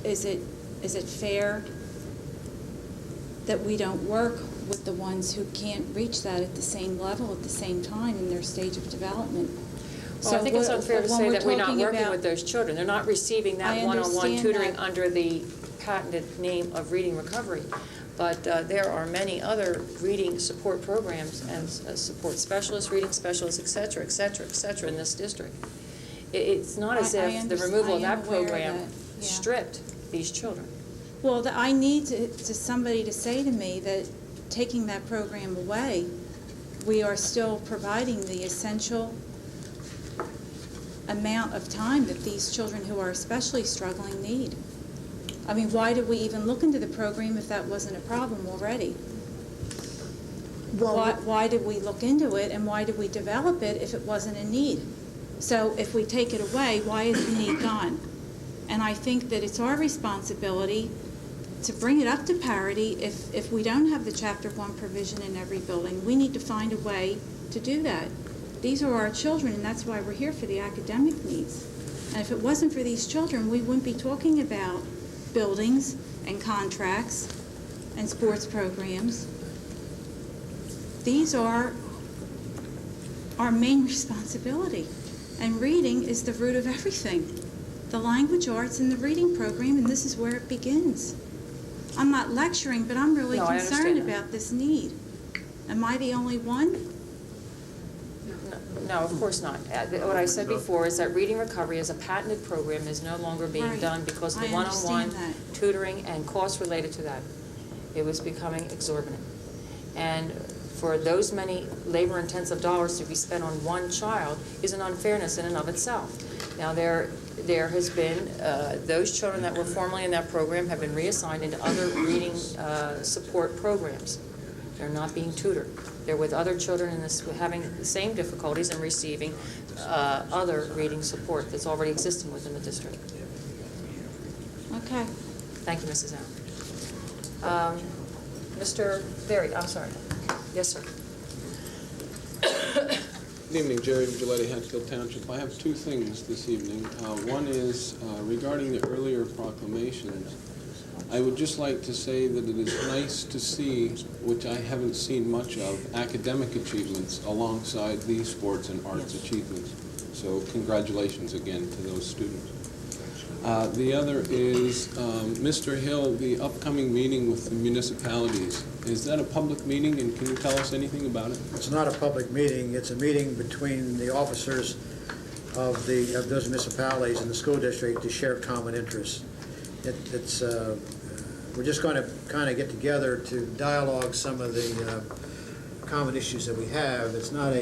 Is it fair that we don't work with the ones who can't reach that at the same level at the same time in their stage of development? Well, I think it's unfair to say that we're not working with those children. They're not receiving that one-on-one tutoring under the patented name of reading recovery. But there are many other reading support programs and support specialists, reading specialists, et cetera, in this district. It's not as if the removal of that program stripped these children. Well, I need somebody to say to me that taking that program away, we are still providing the essential amount of time that these children who are especially struggling need. I mean, why did we even look into the program if that wasn't a problem already? Well, why did we look into it and why did we develop it if it wasn't a need? So if we take it away, why is the need gone? And I think that it's our responsibility to bring it up to parity. If we don't have the Chapter 1 provision in every building, we need to find a way to do that. These are our children, and that's why we're here for the academic needs. And if it wasn't for these children, we wouldn't be talking about buildings and contracts and sports programs. These are our main responsibility. And reading is the root of everything. The language arts and the reading program, and this is where it begins. I'm not lecturing, but I'm really concerned about this need. Am I the only one? No, of course not. What I said before is that reading recovery as a patented program is no longer being done because of the one-on-one tutoring and costs related to that. It was becoming exorbitant. And for those many labor-intensive dollars to be spent on one child is an unfairness in and of itself. Now, there has been, those children that were formerly in that program have been reassigned into other reading support programs. They're not being tutored. They're with other children in this, having the same difficulties and receiving other reading support that's already existing within the district. Okay. Thank you, Mrs. Allen. Mr. Berry, I'm sorry. Yes, sir. Good evening, Jerry Vigilante, Hatfield Township. I have two things this evening. One is regarding the earlier proclamations. I would just like to say that it is nice to see, which I haven't seen much of, academic achievements alongside these sports and arts achievements. So congratulations again to those students. The other is, Mr. Hill, the upcoming meeting with the municipalities. Is that a public meeting, and can you tell us anything about it? It's not a public meeting. It's a meeting between the officers of those municipalities and the school district to share common interests. We're just going to kind of get together to dialogue some of the common issues that we have. It's not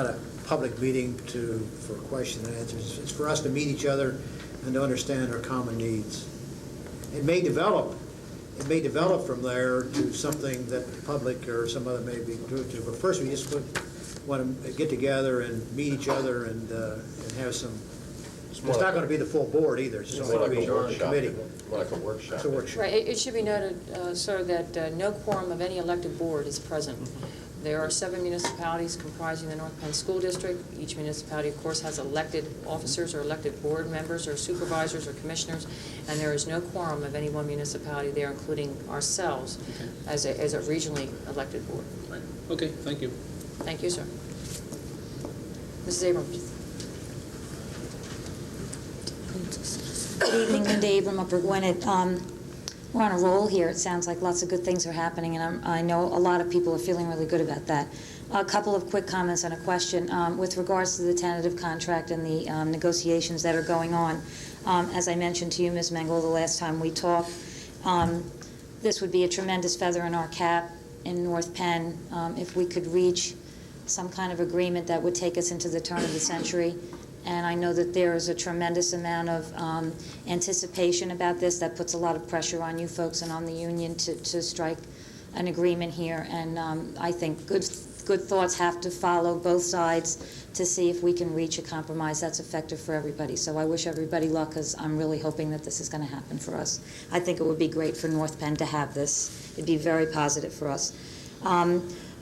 a public meeting for question and answers. It's for us to meet each other and to understand our common needs. It may develop from there to something that the public or some other may be doing to. But first, we just want to get together and meet each other and have some. It's not going to be the full board either. It's just going to be a committee. More like a workshop. It's a workshop. Right. It should be noted, sir, that no quorum of any elected board is present. There are 7 municipalities comprising the North Penn School District. Each municipality, of course, has elected officers or elected board members or supervisors or commissioners, and there is no quorum of any one municipality there, including ourselves, as a regionally elected board. Right. Okay, thank you. Thank you, sir. Mrs. Abrams. Good evening, Linda Abram, Upper Gwinnett. We're on a roll here. It sounds like lots of good things are happening, and I know a lot of people are feeling really good about that. A couple of quick comments and a question. With regards to the tentative contract and the negotiations that are going on, as I mentioned to you, Ms. Mengel, the last time we talked, This would be a tremendous feather in our cap in North Penn if we could reach some kind of agreement that would take us into the turn of the century. And I know that there is a tremendous amount of anticipation about this that puts a lot of pressure on you folks and on the union to strike an agreement here. And I think good thoughts have to follow both sides to see if we can reach a compromise that's effective for everybody. So I wish everybody luck, because I'm really hoping that this is going to happen for us. I think it would be great for North Penn to have this. It'd be very positive for us.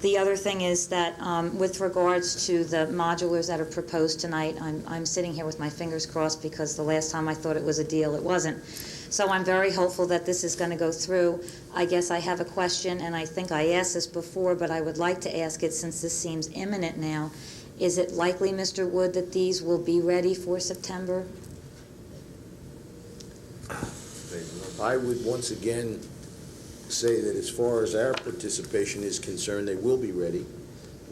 The other thing is that with regards to the modulars that are proposed tonight, I'm sitting here with my fingers crossed, because the last time I thought it was a deal, it wasn't. So I'm very hopeful that this is going to go through. I guess I have a question, and I think I asked this before, but I would like to ask it since this seems imminent now. Is it likely, Mr. Wood, that these will be ready for September? I would once again say that as far as our participation is concerned, they will be ready.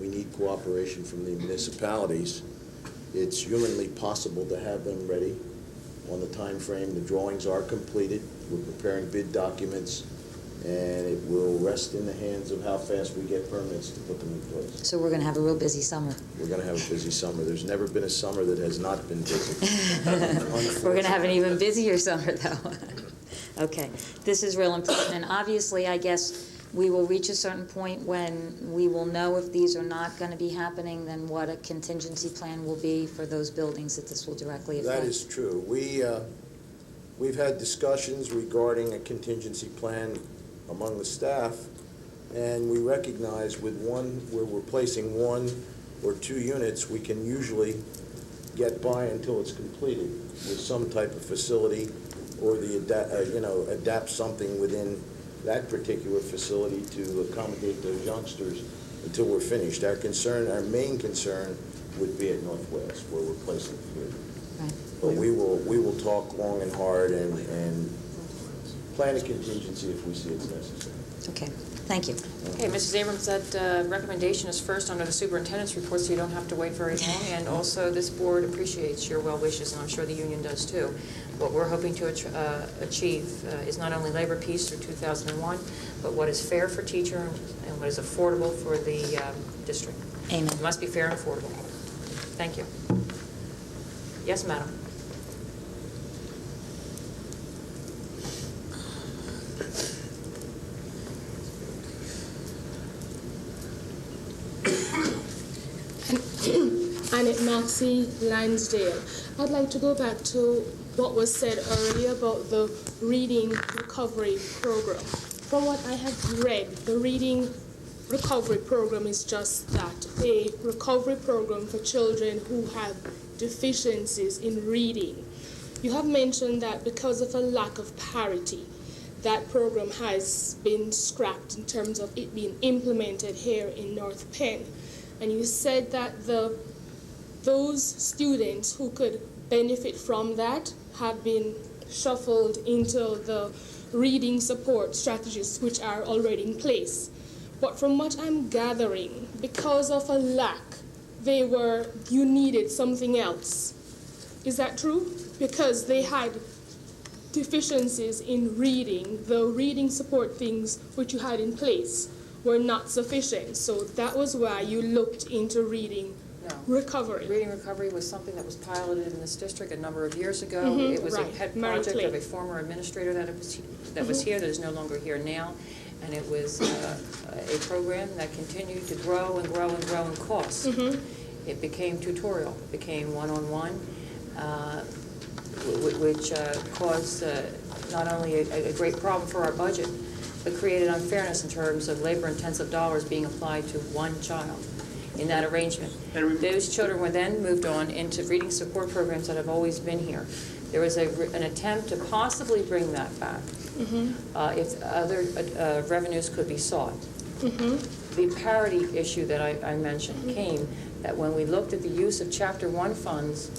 We need cooperation from the municipalities. It's humanly possible to have them ready on the time frame. The drawings are completed. We're preparing bid documents, and it will rest in the hands of how fast we get permits to put them in place. So we're going to have a real busy summer. We're going to have a busy summer. There's never been a summer that has not been busy. We're going to have an even busier summer, though. Okay, this is real important, and obviously, I guess we will reach a certain point when we will know if these are not going to be happening, then what a contingency plan will be for those buildings that this will directly affect. That is true. We've had discussions regarding a contingency plan among the staff, and we recognize with one, where we're placing 1 or 2 units, we can usually get by until it's completed with some type of facility, or adapt something within that particular facility to accommodate those youngsters until we're finished. Our main concern would be at Northwest, where we're placing 3. Right. But we will talk long and hard and plan a contingency if we see it's necessary. Okay, thank you. Okay, Mrs. Abrams, that recommendation is first under the superintendent's report, so you don't have to wait very long. And also, this board appreciates your well wishes, and I'm sure the union does too. What we're hoping to achieve is not only labor peace through 2001, but what is fair for teacher and what is affordable for the district. Amen. It must be fair and affordable. Thank you. Yes, madam. Annette Maxey, Lansdale. I'd like to go back to what was said earlier about the Reading Recovery Program. From what I have read, the Reading Recovery Program is just that, a recovery program for children who have deficiencies in reading. You have mentioned that because of a lack of parity, that program has been scrapped in terms of it being implemented here in North Penn. And you said that those students who could benefit from that have been shuffled into the reading support strategies which are already in place. But from what I'm gathering, because of a lack, you needed something else. Is that true? Because they had deficiencies in reading, the reading support things which you had in place were not sufficient. So that was why you looked into reading recovery. Reading recovery was something that was piloted in this district a number of years ago. It was a pet project of a former administrator that was here, that is no longer here now. And it was a program that continued to grow and grow and grow in cost. It became tutorial, it became one-on-one, which caused not only a great problem for our budget, but created unfairness in terms of labor-intensive dollars being applied to one child in that arrangement. Those children were then moved on into reading support programs that have always been here. There was an attempt to possibly bring that back if other revenues could be sought. The parity issue that I mentioned came that when we looked at the use of Chapter 1 funds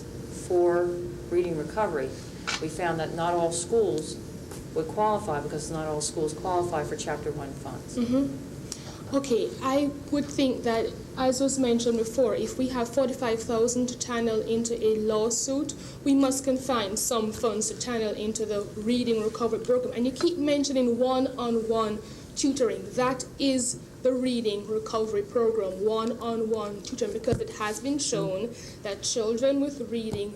for reading recovery, we found that not all schools would qualify, because not all schools qualify for Chapter 1 funds. Okay, I would think that, as was mentioned before, if we have 45,000 to channel into a lawsuit, we must confine some funds to channel into the reading recovery program. And you keep mentioning one-on-one tutoring. That is the reading recovery program, one-on-one tutoring, because it has been shown that children with reading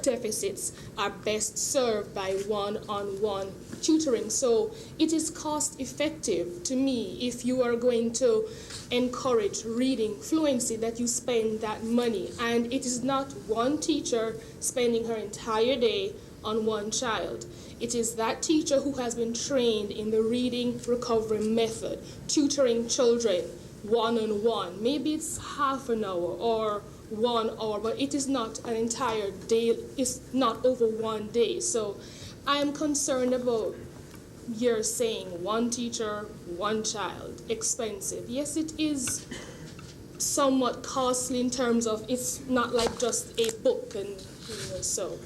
deficits are best served by one-on-one tutoring. So it is cost effective to me if you are going to encourage reading fluency that you spend that money. And it is not one teacher spending her entire day on one child. It is that teacher who has been trained in the reading recovery method, tutoring children one-on-one. Maybe it's half an hour or 1 hour, but it is not an entire day. It's not over one day. So I am concerned about you're saying one teacher, one child, expensive. Yes, it is somewhat costly in terms of it's not like just a book, and so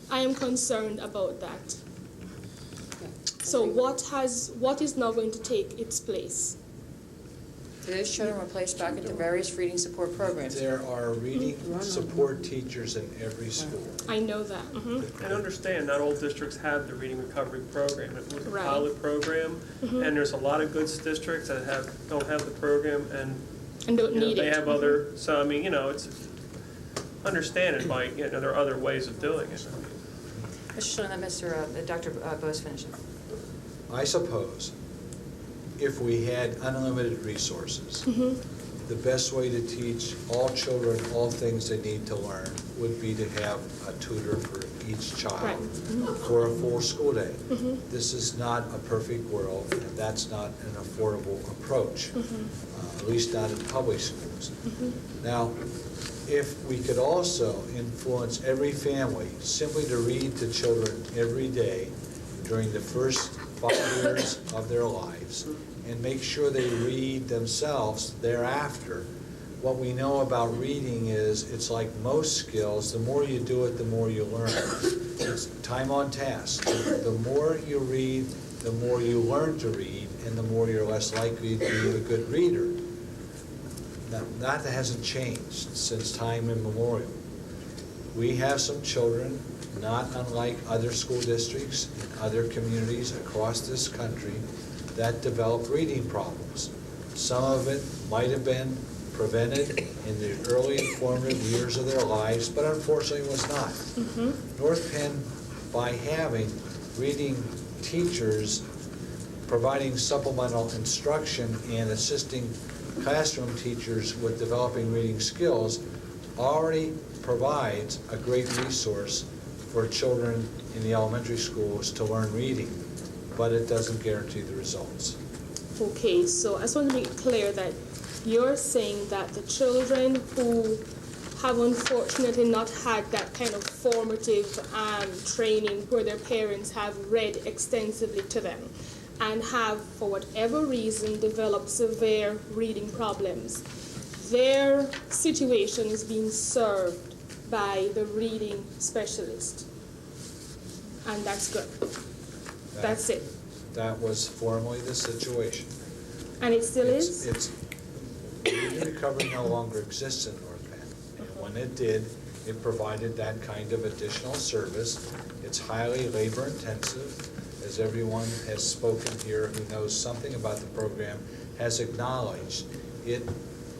I am concerned about that. So what is now going to take its place? Those children were placed back into various reading support programs. There are reading support teachers in every school. I know that. And understand, not all districts have the reading recovery program. It was a Right. pilot program, and there's a lot of good districts that don't have the program and don't need they it. have other. So I mean, it's understand it by there are other ways of doing it. Mr. Schilling, then Dr. Bose finishing. I suppose if we had unlimited resources, the best way to teach all children all things they need to learn would be to have a tutor for each child for a full school day. This is not a perfect world, and that's not an affordable approach, at least not in public schools. Now, if we could also influence every family simply to read to children every day during the first 5 years of their lives, and make sure they read themselves thereafter. What we know about reading is it's like most skills, the more you do it, the more you learn. It's time on task. The more you read, the more you learn to read, and the more you're less likely to be a good reader. Now, that hasn't changed since time immemorial. We have some children, not unlike other school districts and other communities across this country, that develop reading problems. Some of it might have been prevented in the early formative years of their lives, but unfortunately was not. North Penn, by having reading teachers providing supplemental instruction and assisting classroom teachers with developing reading skills, already provides a great resource for children in the elementary schools to learn reading, but it doesn't guarantee the results. Okay, so I just want to make it clear that you're saying that the children who have unfortunately not had that kind of formative training where their parents have read extensively to them and have, for whatever reason, developed severe reading problems, their situation is being served by the reading specialist. And that's good. That's it. That was formerly the situation. And it still is? Reading recovery no longer exists in North Penn. And when it did, it provided that kind of additional service. It's highly labor intensive, as everyone has spoken here who knows something about the program has acknowledged. It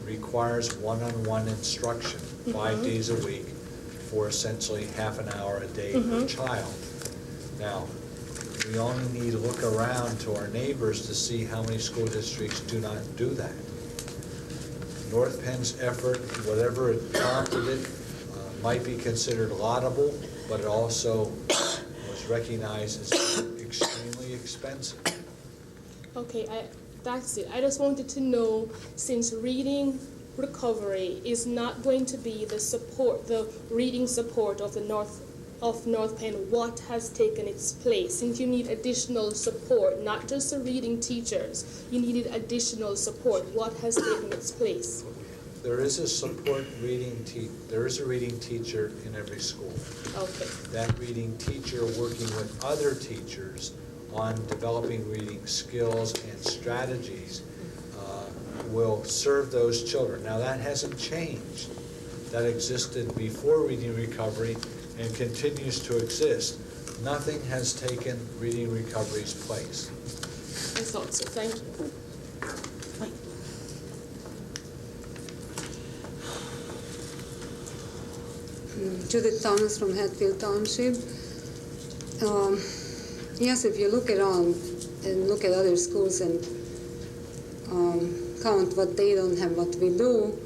requires one-on-one instruction 5 days a week for essentially half an hour a day per child. Now, we only need to look around to our neighbors to see how many school districts do not do that. North Penn's effort, whatever it prompted it, might be considered laudable, but it also was recognized as extremely expensive. Okay, that's it. I just wanted to know, since reading recovery is not going to be the reading support of North Penn, what has taken its place? Since you need additional support, not just the reading teachers, you needed additional support. What has taken its place? There is a there is a reading teacher in every school. Okay. That reading teacher working with other teachers on developing reading skills and strategies will serve those children. Now, that hasn't changed. That existed before Reading Recovery and continues to exist. Nothing has taken Reading Recovery's place. I thought so. Thank you. Judith Thomas from Hatfield Township. Yes, if you look around and look at other schools and count what they don't have, what we do,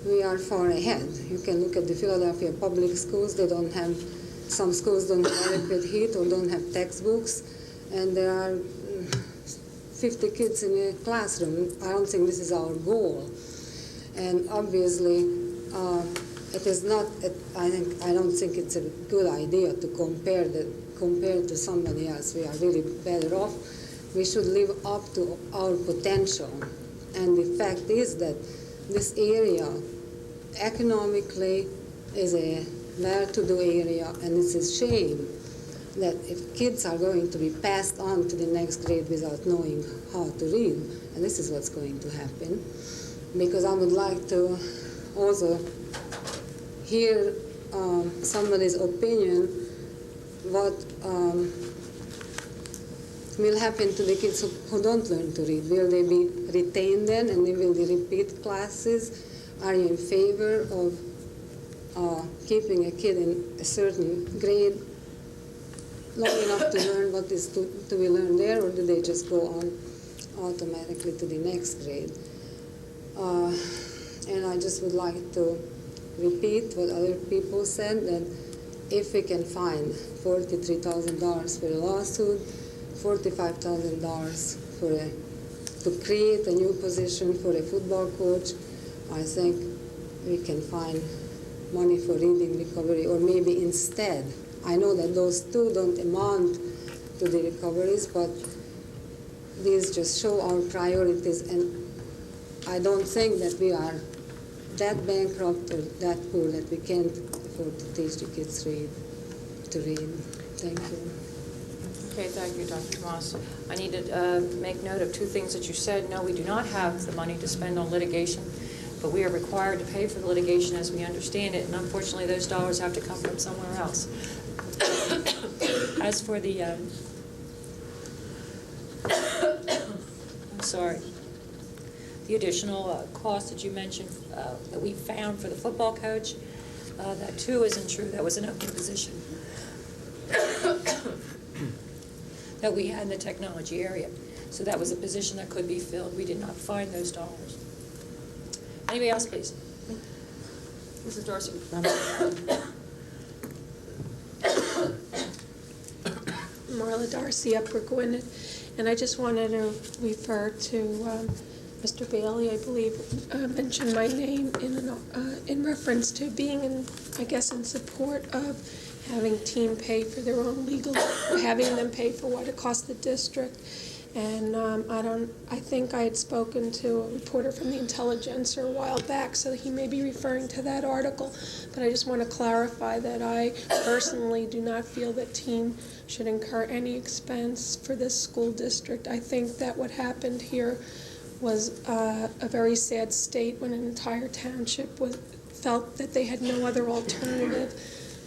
we are far ahead. You can look at the Philadelphia public schools. They don't have, some schools don't have adequate heat or don't have textbooks, and there are 50 kids in a classroom. I don't think this is our goal. And obviously, it is not. I don't think it's a good idea to compare to somebody else. We are really better off. We should live up to our potential. And the fact is that this area, economically, is a well-to-do area, and it's a shame that if kids are going to be passed on to the next grade without knowing how to read, and this is what's going to happen, because I would like to also hear somebody's opinion what will happen to the kids who don't learn to read. Will they be retained then, and will they repeat classes? Are you in favor of keeping a kid in a certain grade long enough to learn what is to be learned there, or do they just go on automatically to the next grade? And I just would like to repeat what other people said, that if we can find $43,000 for a lawsuit, $45,000 to create a new position for a football coach, I think we can find money for reading recovery, or maybe instead. I know that those two don't amount to the recoveries, but these just show our priorities, and I don't think that we are that bankrupt or that poor that we can't afford to teach the kids to read. Thank you. Okay, thank you, Dr. Tomas. I need to make note of two things that you said. No, we do not have the money to spend on litigation, but we are required to pay for the litigation as we understand it, and unfortunately those dollars have to come from somewhere else. As for the, I'm sorry, the additional cost that you mentioned that we found for the football coach, that too isn't true. That was an open position that we had in the technology area. So that was a position that could be filled. We did not find those dollars. Anybody else, please? Mrs. Darcy. Marla Darcy, Upper Gwinnett, and I just wanted to refer to Mr. Bailey, I believe, mentioned my name in reference to being in support of having team pay for their own legal, having them pay for what it costs the district. And I think I had spoken to a reporter from the Intelligencer a while back, so he may be referring to that article. But I just want to clarify that I personally do not feel that team should incur any expense for this school district. I think that what happened here was a very sad state when an entire township felt that they had no other alternative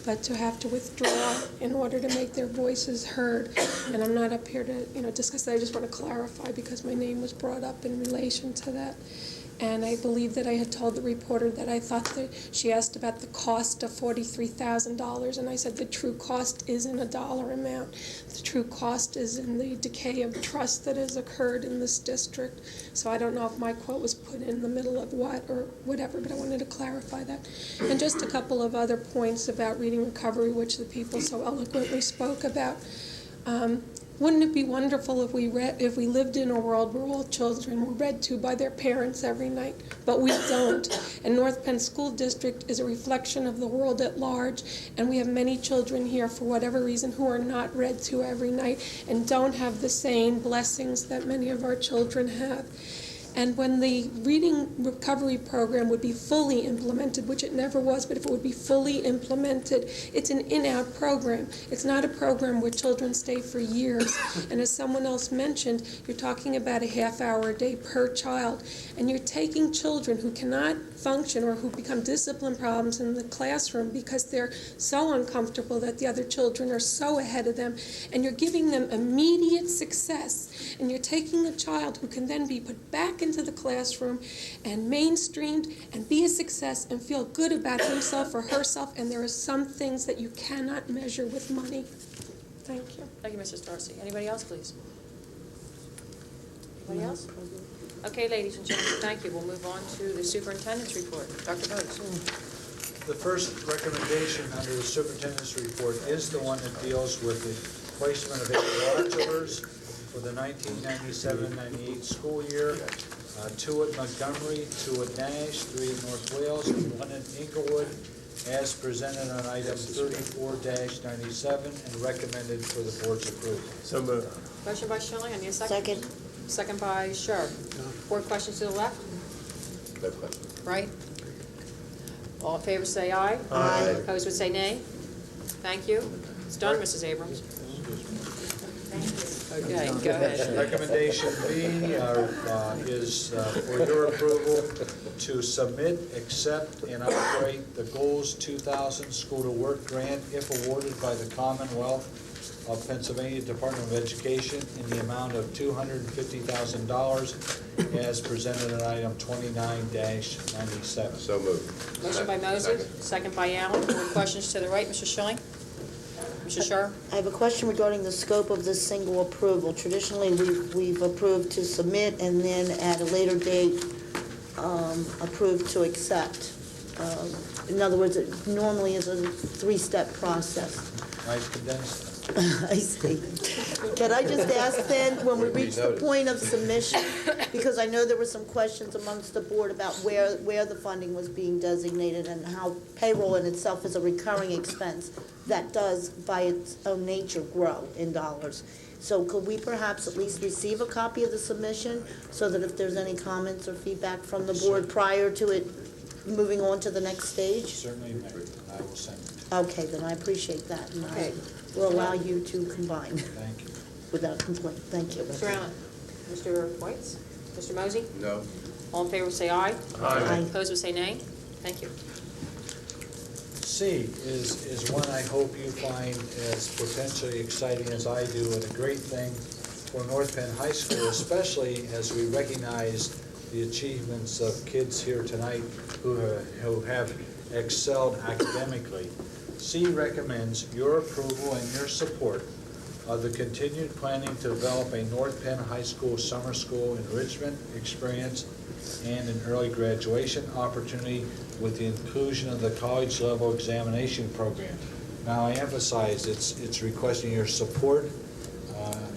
but to have to withdraw in order to make their voices heard. And I'm not up here to discuss that. I just want to clarify because my name was brought up in relation to that. And I believe that I had told the reporter that I thought that she asked about the cost of $43,000, and I said the true cost isn't a dollar amount. The true cost is in the decay of trust that has occurred in this district. So I don't know if my quote was put in the middle of what or whatever, but I wanted to clarify that. And just a couple of other points about reading recovery, which the people so eloquently spoke about. Wouldn't it be wonderful if we lived in a world where all children were read to by their parents every night? But we don't. And North Penn School District is a reflection of the world at large, and we have many children here, for whatever reason, who are not read to every night and don't have the same blessings that many of our children have. And when the reading recovery program would be fully implemented, which it never was, but if it would be fully implemented, it's an in-out program. It's not a program where children stay for years. And as someone else mentioned, you're talking about a half hour a day per child. And you're taking children who cannot function or who become discipline problems in the classroom because they're so uncomfortable that the other children are so ahead of them, and you're giving them immediate success. And you're taking a child who can then be put back into the classroom and mainstreamed and be a success and feel good about himself or herself, and there are some things that you cannot measure with money. Thank you. Thank you, Mrs. Darcy. Anybody else, please? Anybody else? Okay, ladies and gentlemen, thank you. We'll move on to the superintendent's report. Dr. Bose. The first recommendation under the superintendent's report is the one that deals with the placement of 8 modulars for the 1997-98 school year. 2 at Montgomery, 2 at Nash, 3 at North Wales, and 1 at Inglewood, as presented on item 34-97 and recommended for the board's approval. So moved. Motion by Schilling. I need a second. Second by Scher. Board questions to the left? No question. Right? All in favor say aye. Aye. Opposed would say nay. Thank you. It's done, Mrs. Abrams. Okay, go ahead. Recommendation B is for your approval to submit, accept, and operate the Goals 2000 School to Work Grant if awarded by the Commonwealth of Pennsylvania Department of Education in the amount of $250,000 as presented in item 29-97. So moved. Motion by Moses, second by Allen. Board questions to the right, Mr. Schilling? Mrs. Scher? I have a question regarding the scope of this single approval. Traditionally, we've approved to submit and then at a later date approved to accept. In other words, it normally is a 3-step process. I've condensed I see. Can I just ask then, when we reach the point of submission, because I know there were some questions amongst the board about where the funding was being designated and how payroll in itself is a recurring expense that does, by its own nature, grow in dollars. So could we perhaps at least receive a copy of the submission so that if there's any comments or feedback from the board prior to it moving on to the next stage? Certainly, Mary. I will send it. Okay, then I appreciate that, and I will allow you to combine. Thank you. Without complaint. Thank you. Mr. Allen? Mr. Whites? Mr. Mosey? No. All in favor say aye. Aye. Opposed would say nay. Thank you. C is one I hope you find as potentially exciting as I do, and a great thing for North Penn High School, especially as we recognize the achievements of kids here tonight who have excelled academically. C recommends your approval and your support of the continued planning to develop a North Penn High School summer school enrichment experience and an early graduation opportunity with the inclusion of the college level examination program. Now, I emphasize it's requesting your support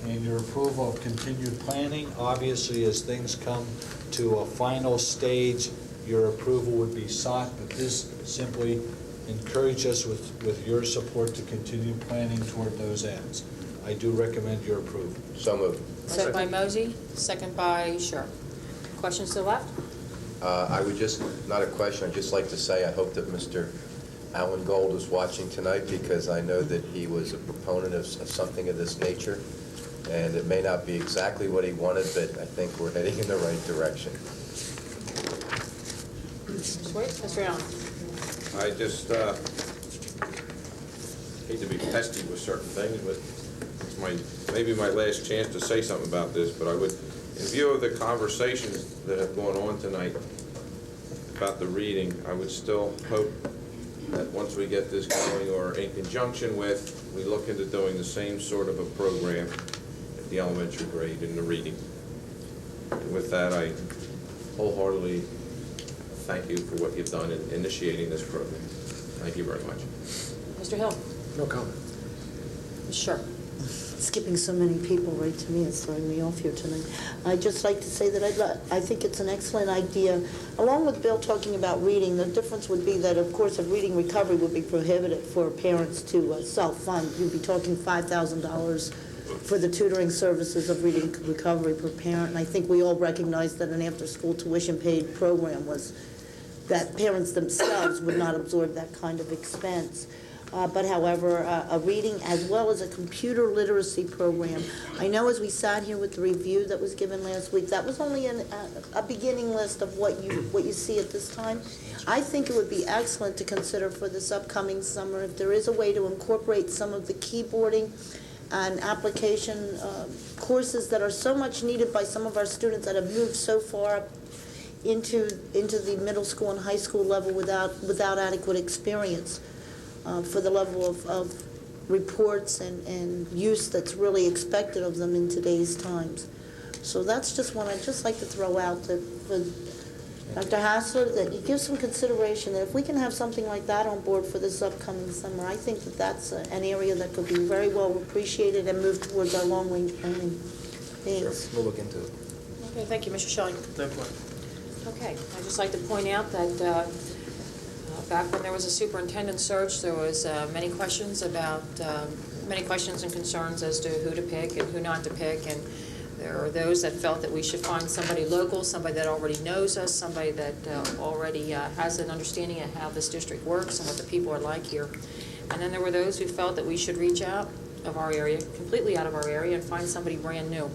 and your approval of continued planning. Obviously, as things come to a final stage, your approval would be sought, but this simply encourages us with your support to continue planning toward those ends. I do recommend your approval. So moved. Motion by Mosey, second by Scher. Questions to the left? I would just, not a question, I'd just like to say I hope that Mr. Alan Gold is watching tonight, because I know that he was a proponent of something of this nature, and it may not be exactly what he wanted, but I think we're heading in the right direction. Mr. Allen? I just hate to be pesky with certain things, but it's maybe my last chance to say something about this, but I would, in view of the conversations that have gone on tonight about the reading, I would still hope that once we get this going, or in conjunction with, we look into doing the same sort of a program at the elementary grade in the reading. And with that, I wholeheartedly thank you for what you've done in initiating this program. Thank you very much. Mr. Hill? No comment. Sure. Skipping so many people right to me is throwing me off here tonight. I'd just like to say that I think it's an excellent idea. Along with Bill talking about reading, the difference would be that, of course, if reading recovery would be prohibited for parents to self-fund, you'd be talking $5,000 for the tutoring services of reading recovery per parent. And I think we all recognize that an after-school tuition-paid program was, that parents themselves would not absorb that kind of expense. But however, a reading as well as a computer literacy program. I know as we sat here with the review that was given last week, that was only a beginning list of what you see at this time. I think it would be excellent to consider for this upcoming summer if there is a way to incorporate some of the keyboarding and application courses that are so much needed by some of our students that have moved so far into the middle school and high school level without adequate experience. For the level of reports and use that's really expected of them in today's times. So that's just one I'd just like to throw out for Dr. Hassler, that you give some consideration that if we can have something like that on board for this upcoming summer, I think that that's an area that could be very well appreciated and move towards our long-range planning. Thanks. We'll look into it. Okay, thank you, Mr. Schilling. No problem. Okay, I'd just like to point out that back when there was a superintendent search, there was many questions and concerns as to who to pick and who not to pick, and there are those that felt that we should find somebody local, somebody that already knows us, somebody that already has an understanding of how this district works and what the people are like here. And then there were those who felt that we should reach out of our area, completely out of our area, and find somebody brand new.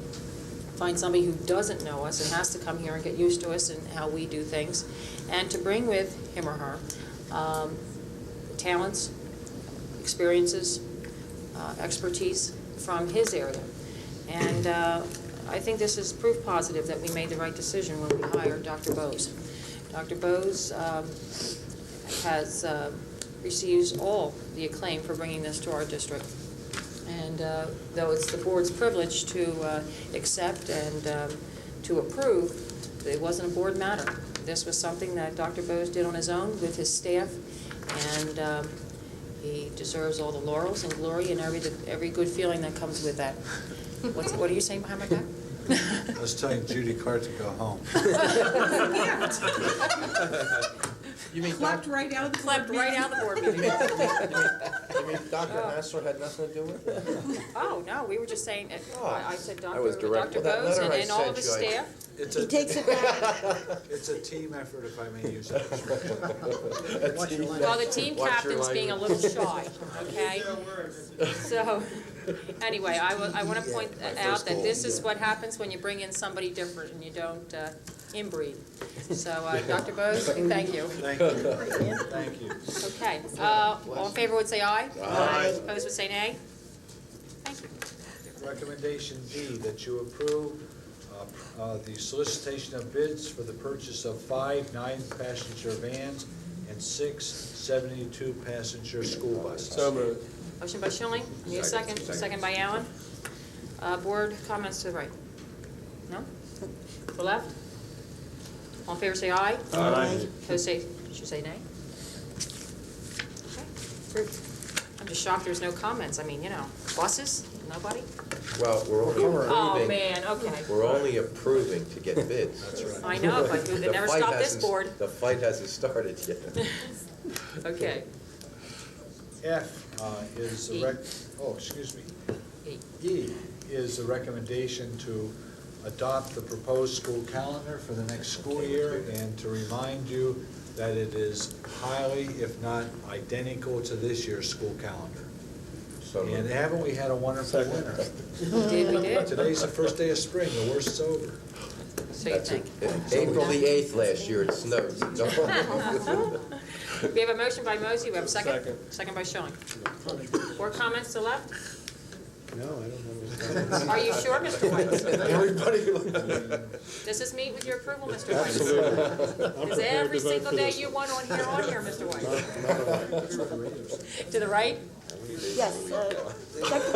Find somebody who doesn't know us and has to come here and get used to us and how we do things, and to bring with him or her talents, experiences, expertise from his area. And I think this is proof positive that we made the right decision when we hired Dr. Bose. Dr. Bose receives all the acclaim for bringing this to our district. And though it's the board's privilege to accept and to approve, it wasn't a board matter. This was something that Dr. Bose did on his own with his staff, and he deserves all the laurels and glory and every good feeling that comes with that. What are you saying behind my back? I was telling Judy Cart to go home. You mean clapped right out of the board meeting. You mean Dr. Hassler had nothing to do with it? Oh, no, we were just saying, I said I was direct. Dr. Bose and all of his staff. He takes it back. It's a team effort, if I may use that expression. Well, the team captain's being a little shy, okay? So, anyway, I want to point out that this is what happens when you bring in somebody different and you don't inbreed. So, Dr. Bose, thank you. Thank you. Thank you. Okay, all in favor would say aye. Aye. Opposed would say nay. Thank you. Recommendation D, that you approve the solicitation of bids for the purchase of 5 9-passenger vans and 6 72-passenger school buses. So moved. Motion by Schilling, need a second. Second by Allen. Board comments to the right? No? To the left? All in favor say aye. Aye. Opposed should say nay. Okay, approved. I'm just shocked there's no comments. I mean, buses, nobody? Well, we're only approving. Oh, man, okay. We're only approving to get bids. That's right. I know, but they never stopped this board. The fight hasn't started yet. Okay. F is E is a recommendation to adopt the proposed school calendar for the next school year, and to remind you that it is highly, if not identical to this year's school calendar. And haven't we had a wonderful winter? We did. Today's the first day of spring, the worst's over. So you think? April the 8th last year, it snowed. We have a motion by Mosey, we have a second? Second by Schilling. Board comments to the left? No, I don't know. Are you sure, Mr. White? Everybody. Does this meet with your approval, Mr. White? Absolutely. Is every single day you want on here, Mr. White? To the right? Yes, Dr.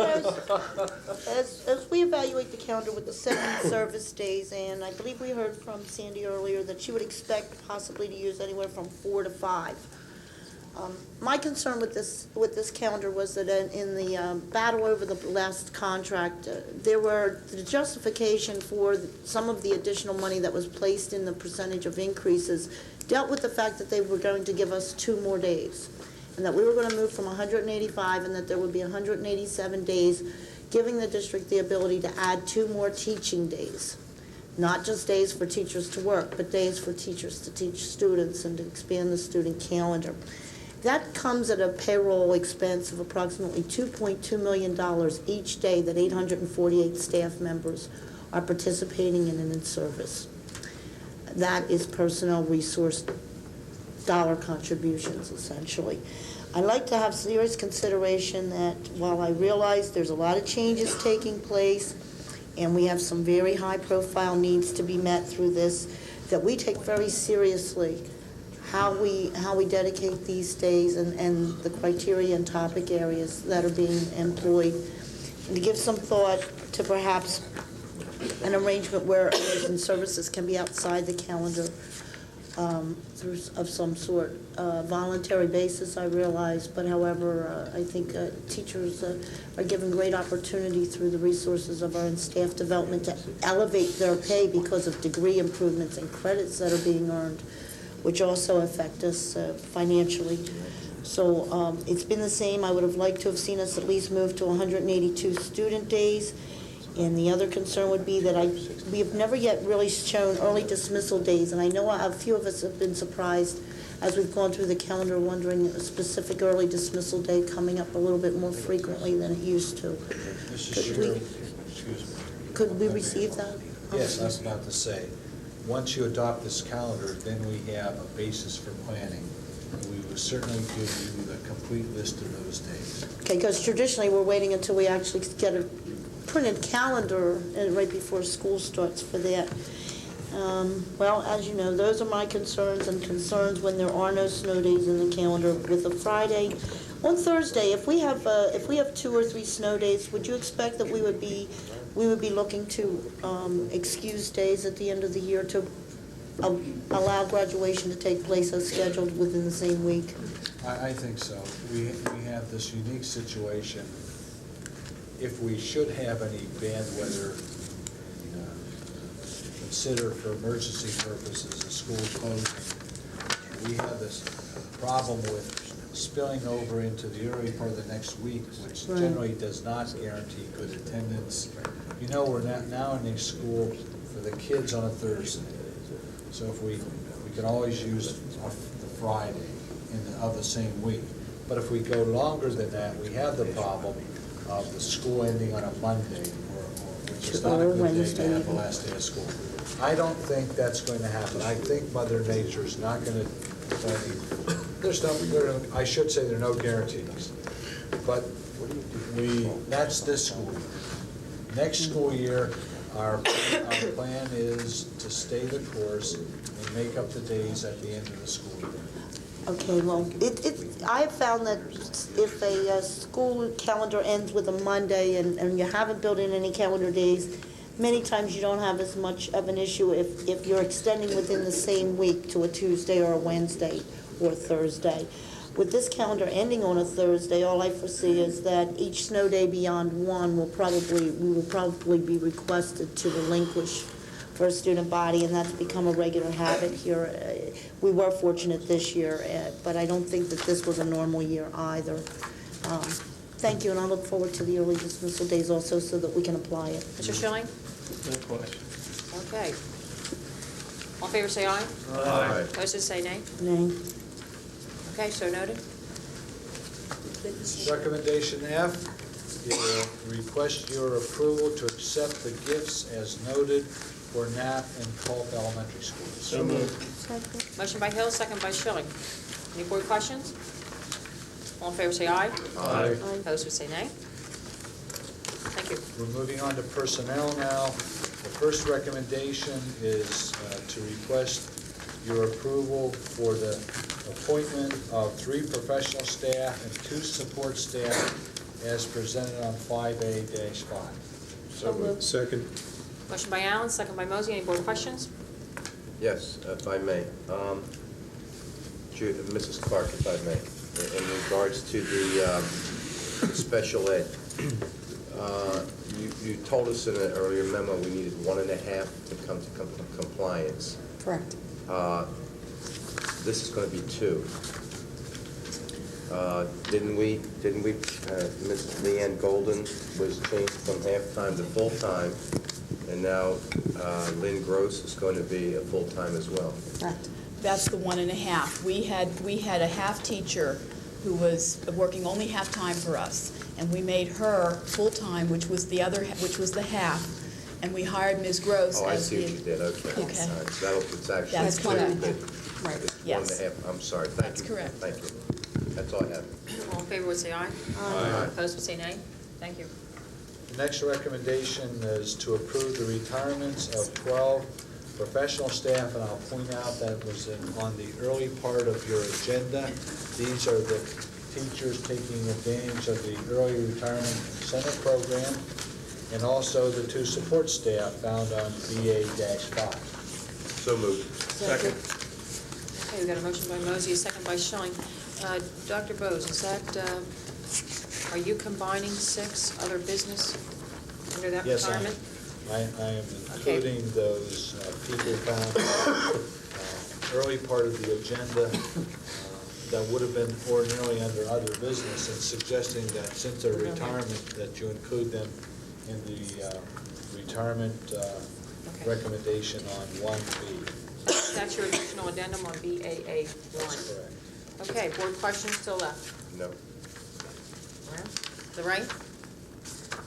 Bose, as we evaluate the calendar with the 7 service days, and I believe we heard from Sandy earlier that she would expect possibly to use anywhere from 4 to 5. My concern with this calendar was that in the battle over the last contract, there were the justification for some of the additional money that was placed in the percentage of increases dealt with the fact that they were going to give us 2 more days, and that we were going to move from 185 and that there would be 187 days giving the district the ability to add 2 more teaching days. Not just days for teachers to work, but days for teachers to teach students and to expand the student calendar. That comes at a payroll expense of approximately $2.2 million each day that 848 staff members are participating in and in service. That is personnel resource dollar contributions, essentially. I'd like to have serious consideration that while I realize there's a lot of changes taking place and we have some very high-profile needs to be met through this, that we take very seriously how we dedicate these days and the criteria and topic areas that are being employed, and to give some thought to perhaps an arrangement where emergency services can be outside the calendar of some sort. Voluntary basis, I realize, but however, I think teachers are given great opportunity through the resources of our staff development to elevate their pay because of degree improvements and credits that are being earned, which also affect us financially. So it's been the same. I would have liked to have seen us at least move to 182 student days. And the other concern would be that we have never yet really shown early dismissal days, and I know a few of us have been surprised as we've gone through the calendar wondering a specific early dismissal day coming up a little bit more frequently than it used to. Could we receive that? Yes, I was about to say, once you adopt this calendar, then we have a basis for planning. We will certainly give you the complete list of those days. Okay, because traditionally we're waiting until we actually get a printed calendar right before school starts for that. Well, as you know, those are my concerns when there are no snow days in the calendar. With a Friday, on Thursday, if we have 2 or 3 snow days, would you expect that we would be looking to excuse days at the end of the year to allow graduation to take place as scheduled within the same week? I think so. We have this unique situation. If we should have any bad weather, consider for emergency purposes a school closing, we have this problem with spilling over into the early part of the next week, which generally does not guarantee good attendance. You know, we're now in a school for the kids on a Thursday, so if we can always use the Friday of the same week. But if we go longer than that, we have the problem of the school ending on a Monday, which is not a good day to have the last day of school. I don't think that's going to happen. I think Mother Nature is not going to I should say there are no guarantees. But that's this school year. Next school year, our plan is to stay the course and make up the days at the end of the school year. Okay, well, I have found that if a school calendar ends with a Monday and you haven't built in any calendar days, many times you don't have as much of an issue if you're extending within the same week to a Tuesday or a Wednesday or a Thursday. With this calendar ending on a Thursday, all I foresee is that each snow day beyond one we will probably be requested to relinquish for a student body, and that's become a regular habit here. We were fortunate this year, but I don't think that this was a normal year either. Thank you, and I look forward to the early dismissal days also so that we can apply it. Mr. Schilling? No question. Okay. All in favor say aye. Aye. Opposed say nay. Nay. Okay, so noted. Recommendation F, request your approval to accept the gifts as noted for Knapp and Culp Elementary Schools. So moved. Motion by Hill, second by Schilling. Any board questions? All in favor say aye. Aye. Opposed say nay. Thank you. We're moving on to personnel now. The first recommendation is to request your approval for the appointment of 3 professional staff and 2 support staff as presented on 5A-5. So moved. Second. Motion by Allen, second by Mosey. Any board questions? Yes, if I may. Mrs. Clark, if I may, in regards to the special ed, you told us in an earlier memo we needed 1.5 to come to compliance. Correct. This is going to be 2. Didn't we, Ms. Leanne Golden was changed from half-time to full-time, and now Lynn Gross is going to be a full-time as well. Correct. That's the 1.5. We had a half teacher who was working only half-time for us, and we made her full-time, which was the half, and we hired Ms. Gross Oh, I as see what you did, okay. Okay. All right, so it's actually. That's correct. Right. It's Yes. 1.5, I'm sorry, thank you. That's correct. Thank you. That's all I have. All in favor would say aye. Aye. Opposed would say nay. Thank you. The next recommendation is to approve the retirements of 12 professional staff, and I'll point out that it was on the early part of your agenda. These are the teachers taking advantage of the early retirement incentive program, and also the 2 support staff found on BA-5. So moved. Second. Okay, we got a motion by Mosey, a second by Schilling. Dr. Bose, is that, are you combining 6 other business under that Yes, retirement? I am including those people found early part of the agenda that would have been ordinarily under other business, and suggesting that since they're retirement, that you include them in the retirement recommendation on 1B. That's your additional addendum on BAA1. That's correct. Okay, board questions still left? No. The right?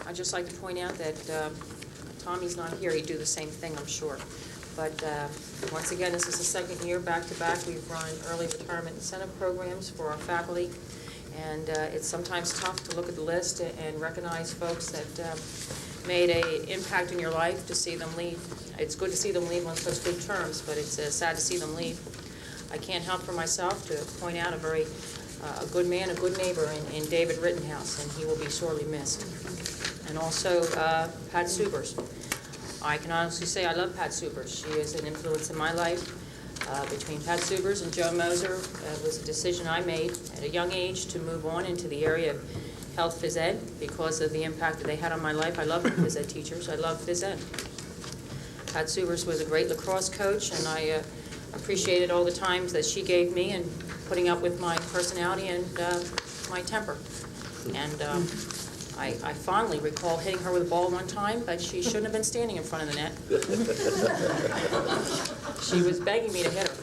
I'd just like to point out that Tommy's not here. He'd do the same thing, I'm sure. But once again, this is the second year back-to-back we've run early retirement incentive programs for our faculty. And it's sometimes tough to look at the list and recognize folks that made an impact in your life, to see them leave. It's good to see them leave on such good terms, but it's sad to see them leave. I can't help for myself to point out a good man, a good neighbor in David Rittenhouse, and he will be sorely missed. And also Pat Subers. I can honestly say I love Pat Subers. She is an influence in my life. Between Pat Subers and Joe Moser, it was a decision I made at a young age to move on into the area of health phys ed because of the impact that they had on my life. I love phys ed teachers. I love phys ed. Pat Subers was a great lacrosse coach, and I appreciated all the times that she gave me and putting up with my personality and my temper. And I fondly recall hitting her with a ball one time, but she shouldn't have been standing in front of the net. She was begging me to hit her.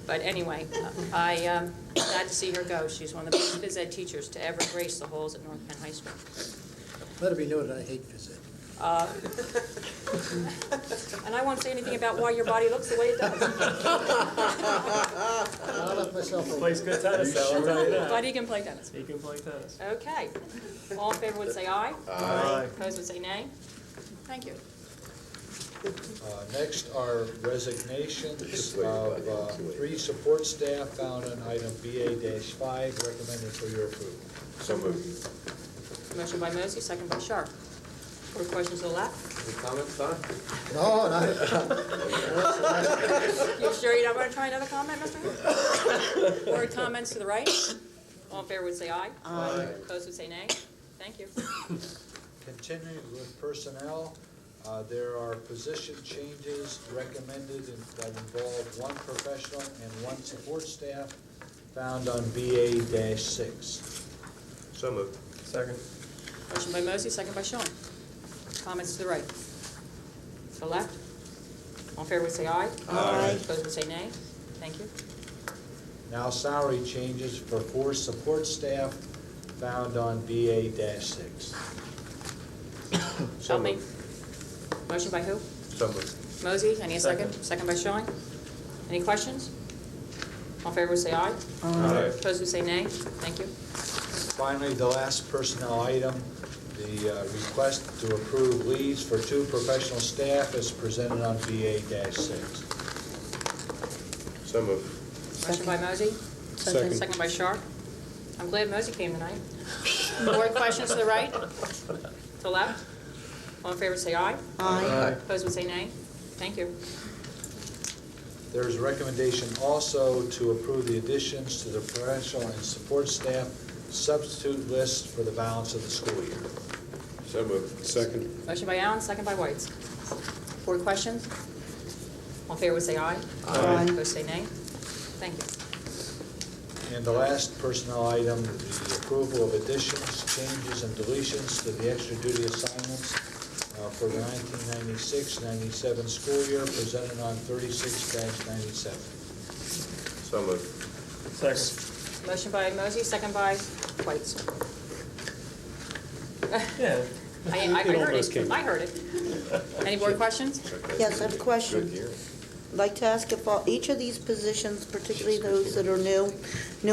But anyway, I'm glad to see her go. She's one of the best phys ed teachers to ever grace the halls at North Penn High School. Let it be noted, I hate phys ed. And I won't say anything about why your body looks the way it does. I'll let myself He plays good tennis, though, I'll tell you that. But he can play tennis. He can play tennis. Okay. All in favor would say aye. Aye. Opposed would say nay. Thank you. Next are resignations of 3 support staff found on item BA-5, recommended for your approval. So moved. Motion by Mosey, second by Sharp. Board questions to the left? Any comments, Don? No, not. You sure you don't want to try another comment, Mr. Hill? Board comments to the right? All in favor would say aye. Aye. Opposed would say nay. Thank you. Continuing with personnel, there are position changes recommended that involve 1 professional and 1 support staff found on BA-6. So moved. Second. Motion by Mosey, second by Sean. Comments to the right? To the left? All in favor would say aye. Aye. Opposed would say nay. Thank you. Now salary changes for 4 support staff found on BA-6. Help me. Motion by who? So moved. Mosey, any a second? Second by Sean. Any questions? All in favor would say aye. Aye. Opposed would say nay. Thank you. Finally, the last personnel item, the request to approve leaves for 2 professional staff is presented on BA-6. So moved. Motion by Mosey. Second. Second by Sharp. I'm glad Mosey came tonight. Board questions to the right? To the left? All in favor say aye. Aye. Opposed would say nay. Thank you. There is a recommendation also to approve the additions to the professional and support staff substitute list for the balance of the school year. So moved. Second. Motion by Allen, second by Whites. Board questions? All in favor would say aye. Aye. Opposed say nay. Thank you. And the last personnel item, the approval of additions, changes, and deletions to the extra duty assignments for the 1996-97 school year presented on 36-97. So moved. Second. Motion by Mosey, second by White. Yeah. I heard it. I heard it. Any more questions? Yes, I have a question. I'd like to ask if each of these positions, particularly those that are new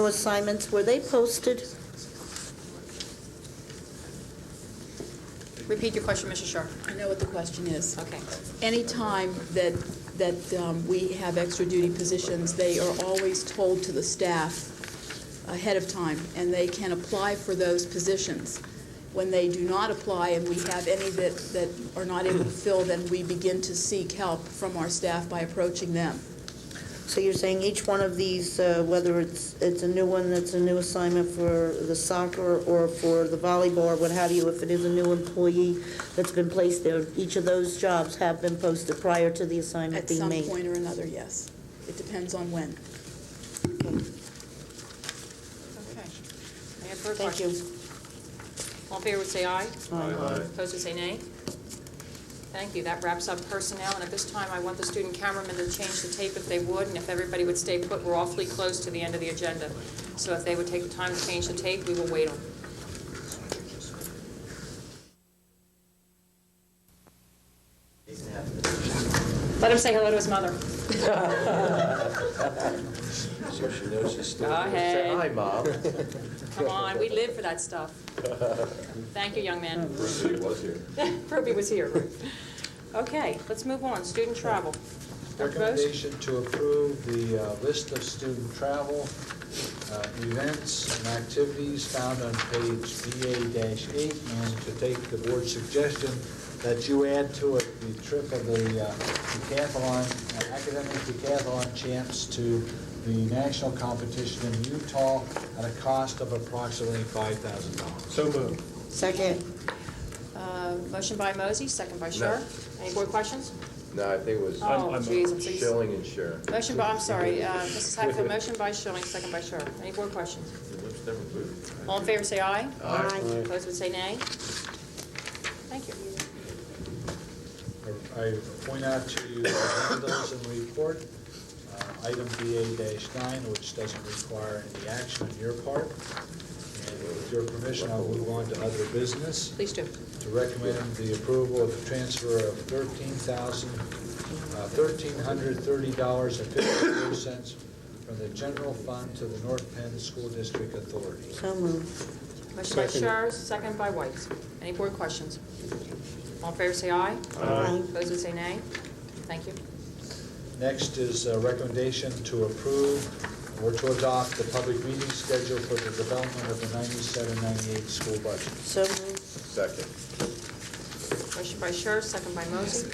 assignments, were they posted? Repeat your question, Mrs. Sharp. I know what the question is. Okay. Anytime that we have extra duty positions, they are always told to the staff ahead of time, and they can apply for those positions. When they do not apply and we have any that are not able to fill, then we begin to seek help from our staff by approaching them. So you're saying each one of these, whether it's a new one that's a new assignment for the soccer or for the volleyball or what have you, if it is a new employee that's been placed there, each of those jobs have been posted prior to the assignment being made? At some point or another, yes. It depends on when. Okay. Any further Thank you. questions? All in favor would say aye. Aye. Opposed would say nay. Thank you. That wraps up personnel, and at this time, I want the student cameramen to change the tape if they would, and if everybody would stay put, we're awfully close to the end of the agenda. So if they would take the time to change the tape, we will wait on. Let him say hello to his mother. So she knows she's still Go there. ahead. Say hi, Mom. Come on, we live for that stuff. Thank you, young man. Ruby was here. Ruby was here. Okay, let's move on. Student travel. Dr. Bose? Recommendation to approve the list of student travel events and activities found on page BA-8, and to take the board's suggestion that you add to it the trip of the decathlon, academic decathlon champs to the national competition in Utah at a cost of approximately $5,000. So moved. Second. Motion by Mosey, second by Scher. Any board questions? No, I think it was Oh, jeez, I'm so used to- Schilling and Scher. Motion by, I'm sorry, Mrs. Hatfield, motion by Schilling, second by Scher. Any board questions? All in favor say aye. Aye. Opposed would say nay. Thank you. I point out to you the vandalism report, item BA-9, which doesn't require any action on your part. And with your permission, I'll move on to other business. Please do. To recommend the approval of the transfer of $1,330.54 from the general fund to the North Penn School District Authority. So moved. Motion by Scher, second by White. Any board questions? All in favor say aye. Aye. Opposed would say nay. Thank you. Next is a recommendation to approve or to adopt the public meeting schedule for the development of the 97-98 school budget. So moved. Second. Motion by Scher, second by Mosey.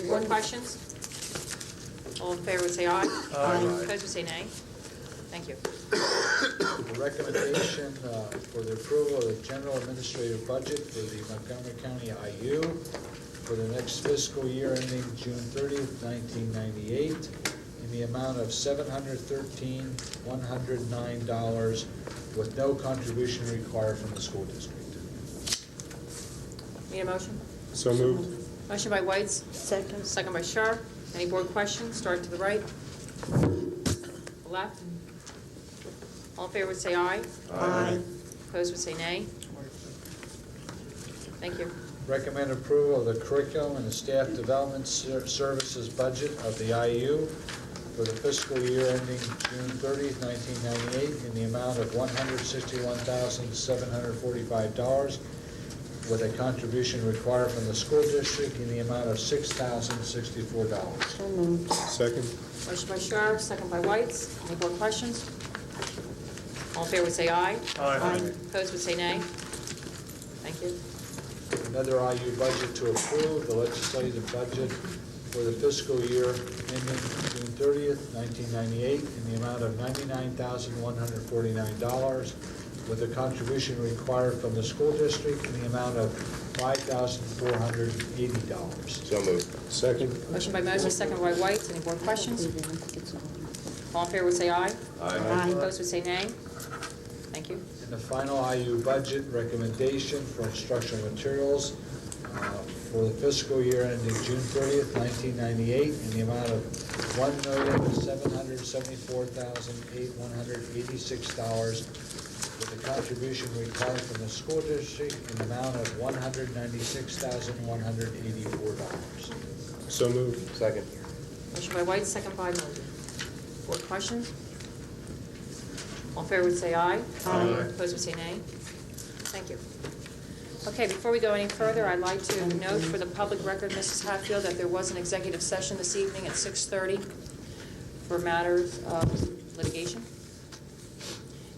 Board questions? All in favor would say aye. Aye. Opposed would say nay. Thank you. The recommendation for the approval of the general administrative budget for the Montgomery County IU for the next fiscal year ending June 30th, 1998, in the amount of $713,109 with no contribution required from the school district. Need a motion? So moved. Motion by Whites, Second. second by Scher. Any board questions? Start to the right. Left. All in favor would say aye. Aye. Opposed would say nay. Thank you. Recommend approval of the curriculum and the staff development services budget of the IU for the fiscal year ending June 30th, 1998, in the amount of $161,745, with a contribution required from the school district in the amount of $6,064. So moved. Second. Motion by Scher, second by Whites. Any board questions? All in favor would say aye. Aye. Opposed would say nay. Thank you. Another IU budget to approve, the legislative budget for the fiscal year ending June 30th, 1998, in the amount of $99,149, with a contribution required from the school district in the amount of $5,480. So moved. Second. Motion by Mosey, second by Whites. Any board questions? All in favor would say aye. Aye. Opposed would say nay. Thank you. And the final IU budget recommendation for instructional materials for the fiscal year ending June 30th, 1998, in the amount of $1,774,186, with a contribution required from the school district in the amount of $196,184. So moved. Second. Motion by White, second by Mulder. Board questions? All in favor would say aye. Opposed would say nay. Thank you. Okay, before we go any further, I'd like to note for the public record, Mrs. Hatfield, that there was an executive session this evening at 6:30 for matters of litigation,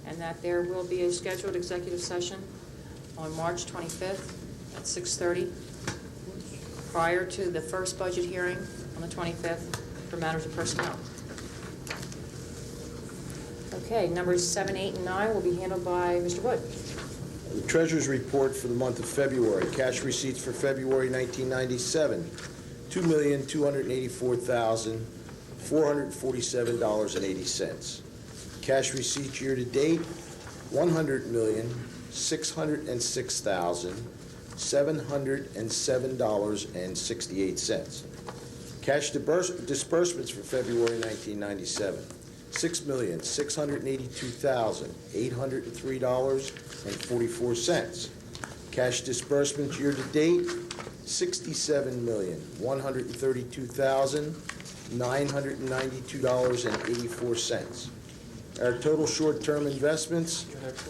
and that there will be a scheduled executive session on March 25th at 6:30 prior to the first budget hearing on the 25th for matters of personnel. Okay, numbers 7, 8, and 9 will be handled by Mr. Wood. The Treasurer's Report for the month of February. Cash receipts for February 1997, $2,284,447.80. Cash receipts year-to-date, $100,606,707.68. Cash disbursements for February 1997, $6,682,803.44. Cash disbursements year-to-date, $67,132,992.84. Our total short-term investments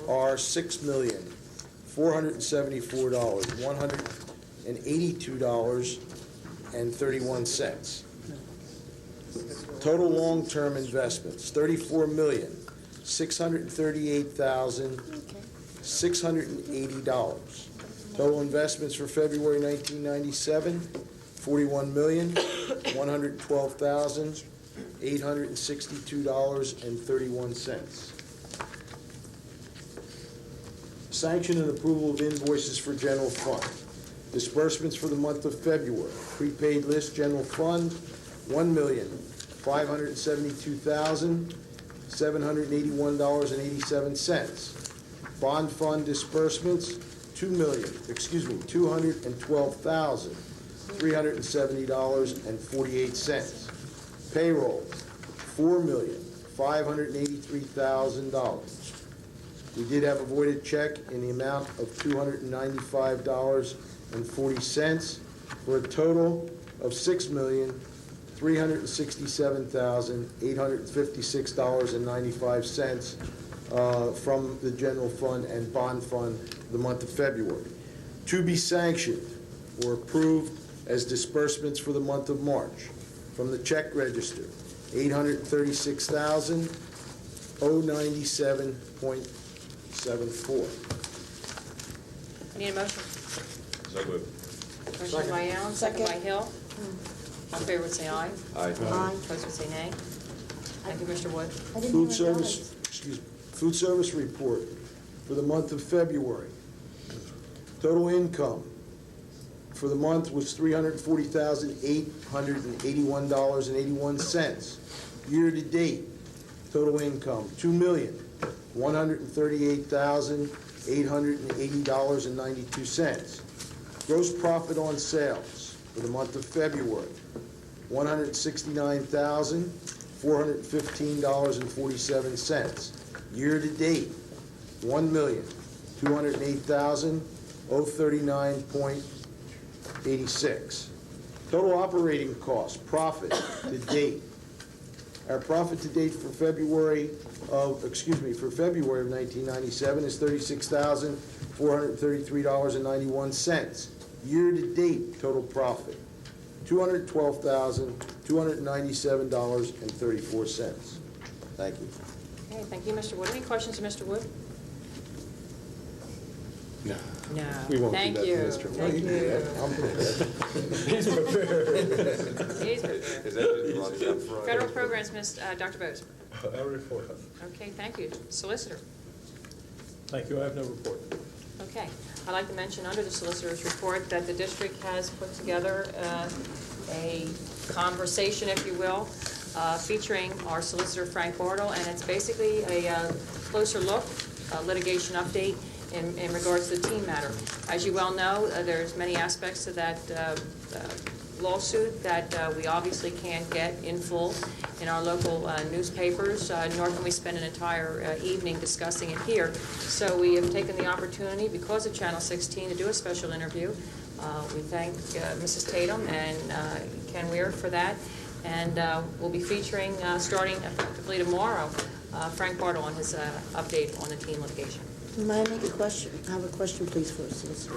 are $6,474,182.31. Total long-term investments, $34,638,680. Total investments for February 1997, $41,112,862.31. Sanction and approval of invoices for general fund. Disbursements for the month of February. Prepaid list general fund, $1,572,781.87. Bond fund disbursements, $2,212,370.48. Payroll, $4,583,000. We did have a voided check in the amount of $295.40 for a total of $6,367,856.95 from the general fund and bond fund the month of February. To be sanctioned or approved as disbursements for the month of March from the check register, $836,097.74. I need a motion. So moved. Motion by Allen, second by Hill. All in favor would say aye. Aye. Opposed would say nay. Thank you, Mr. Wood. Food service report for the month of February. Total income for the month was $340,881.81. Year-to-date, total income, $2,138,880.92. Gross profit on sales for the month of February, $169,415.47. Year-to-date, $1,208,039.86. Total operating costs, profit to date. Our profit to date for February of 1997 is $36,433.91. Year-to-date total profit, $212,297.34. Thank you. Okay, thank you, Mr. Wood. Any questions of Mr. Wood? No. No. We won't Thank do that you. to Mr. Wood. Thank you. I'm prepared. He's prepared. He's prepared. Is that just running up front? Federal programs, Dr. Bose. A report. Okay, thank you. Solicitor. Thank you. I have no report. Okay. I'd like to mention under the solicitor's report that the district has put together a conversation, if you will, featuring our solicitor, Frank Bartle, and it's basically a closer look, litigation update in regards to the team matter. As you well know, there's many aspects to that lawsuit that we obviously can't get in full in our local newspapers, nor can we spend an entire evening discussing it here. So we have taken the opportunity, because of Channel 16, to do a special interview. We thank Mrs. Tatum and Ken Weir for that, and we'll be featuring, starting effectively tomorrow, Frank Bartle on his update on the team litigation. May I make a question? I have a question, please, for the solicitor,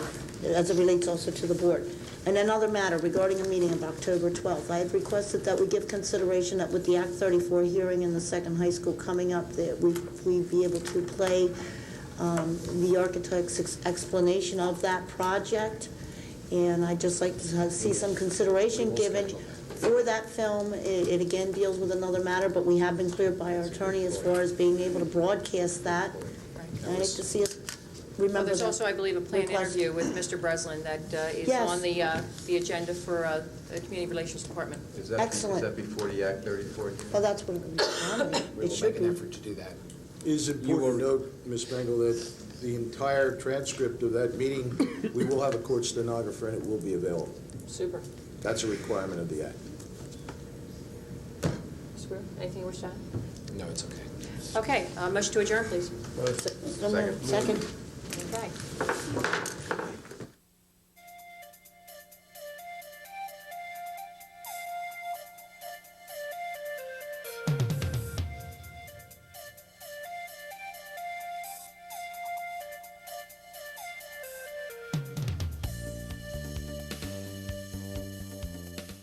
as it relates also to the board. And another matter regarding a meeting of October 12th. I had requested that we give consideration that with the Act 34 hearing in the second high school coming up, that we be able to play the architect's explanation of that project. And I'd just like to see some consideration given for that film. It again deals with another matter, but we have been cleared by our attorney as far as being able to broadcast that. And I'd like to see us remember There's that also, I believe, a planned request. interview with Mr. Breslin that is Yes. on the agenda for the Community Relations Department. Excellent. Is that before the Act 34? Well, that's what it should be. to do that. It is important to note, Ms. Bengal, that the entire transcript of that meeting, we will have a court stenographer and it will be available. Super. That's a requirement of the Act. Mr. Brewer, anything you wish to add? No, it's okay. Okay, motion to adjourn, please. Second. Okay.